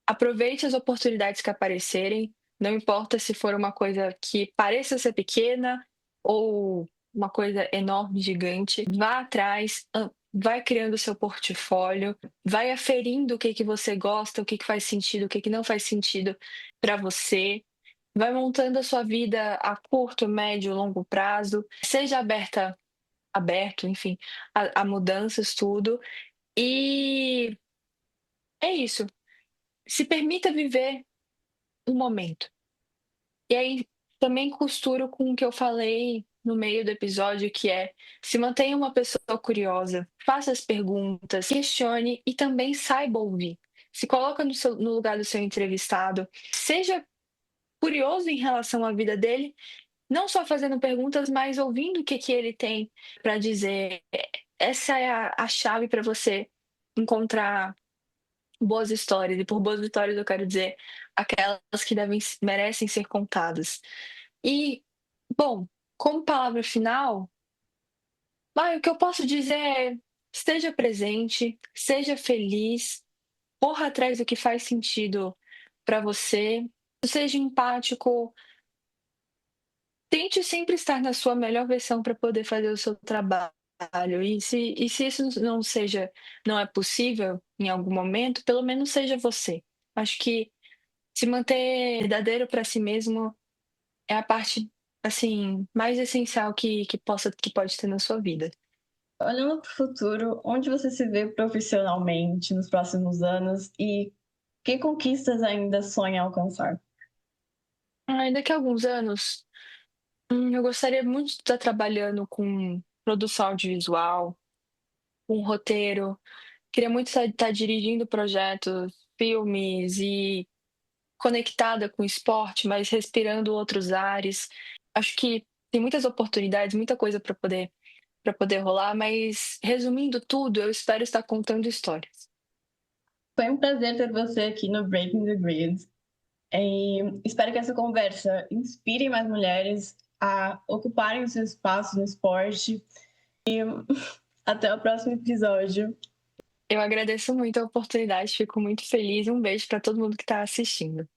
Aproveite as oportunidades que aparecerem, não importa se for uma coisa que pareça ser pequena ou uma coisa enorme, gigante, vá atrás, vai criando seu portfólio, vai aferindo o que que você gosta, o que que faz sentido, o que que não faz sentido para você, vai montando a sua vida a curto, médio, longo prazo, seja aberto, enfim, a mudanças, tudo. E é isso, se permita viver um momento. E aí também costuro com o que eu falei no meio do episódio, que é: se mantenha uma pessoa curiosa, faça as perguntas, questione e também saiba ouvir. Se coloca no lugar do seu entrevistado, seja curioso em relação à vida dele, não só fazendo perguntas, mas ouvindo o que que ele tem para dizer. Essa é a chave para você encontrar boas histórias, e por boas histórias eu quero dizer aquelas que merecem ser contadas. E, bom, como palavra final, o que eu posso dizer é: esteja presente, seja feliz, corra atrás do que faz sentido para você, seja empático, tente sempre estar na sua melhor versão para poder fazer o seu trabalho. E se isso não é possível em algum momento, pelo menos seja você. Acho que se manter verdadeiro para si mesmo é a parte, assim, mais essencial que pode ter na sua vida. Olhando para o futuro, onde você se vê profissionalmente nos próximos anos e que conquistas ainda sonha alcançar? Daqui a alguns anos, eu gostaria muito de estar trabalhando com produção audiovisual, com roteiro. Queria muito estar dirigindo projetos, filmes e conectada com o esporte, mas respirando outros ares. Acho que tem muitas oportunidades, muita coisa para poder rolar, mas resumindo tudo, eu espero estar contando histórias. Foi um prazer ter você aqui no Breaking the Grid. E espero que essa conversa inspire mais mulheres a ocuparem os seus espaços no esporte. Até o próximo episódio. Eu agradeço muito a oportunidade, fico muito feliz. Um beijo para todo mundo que está assistindo.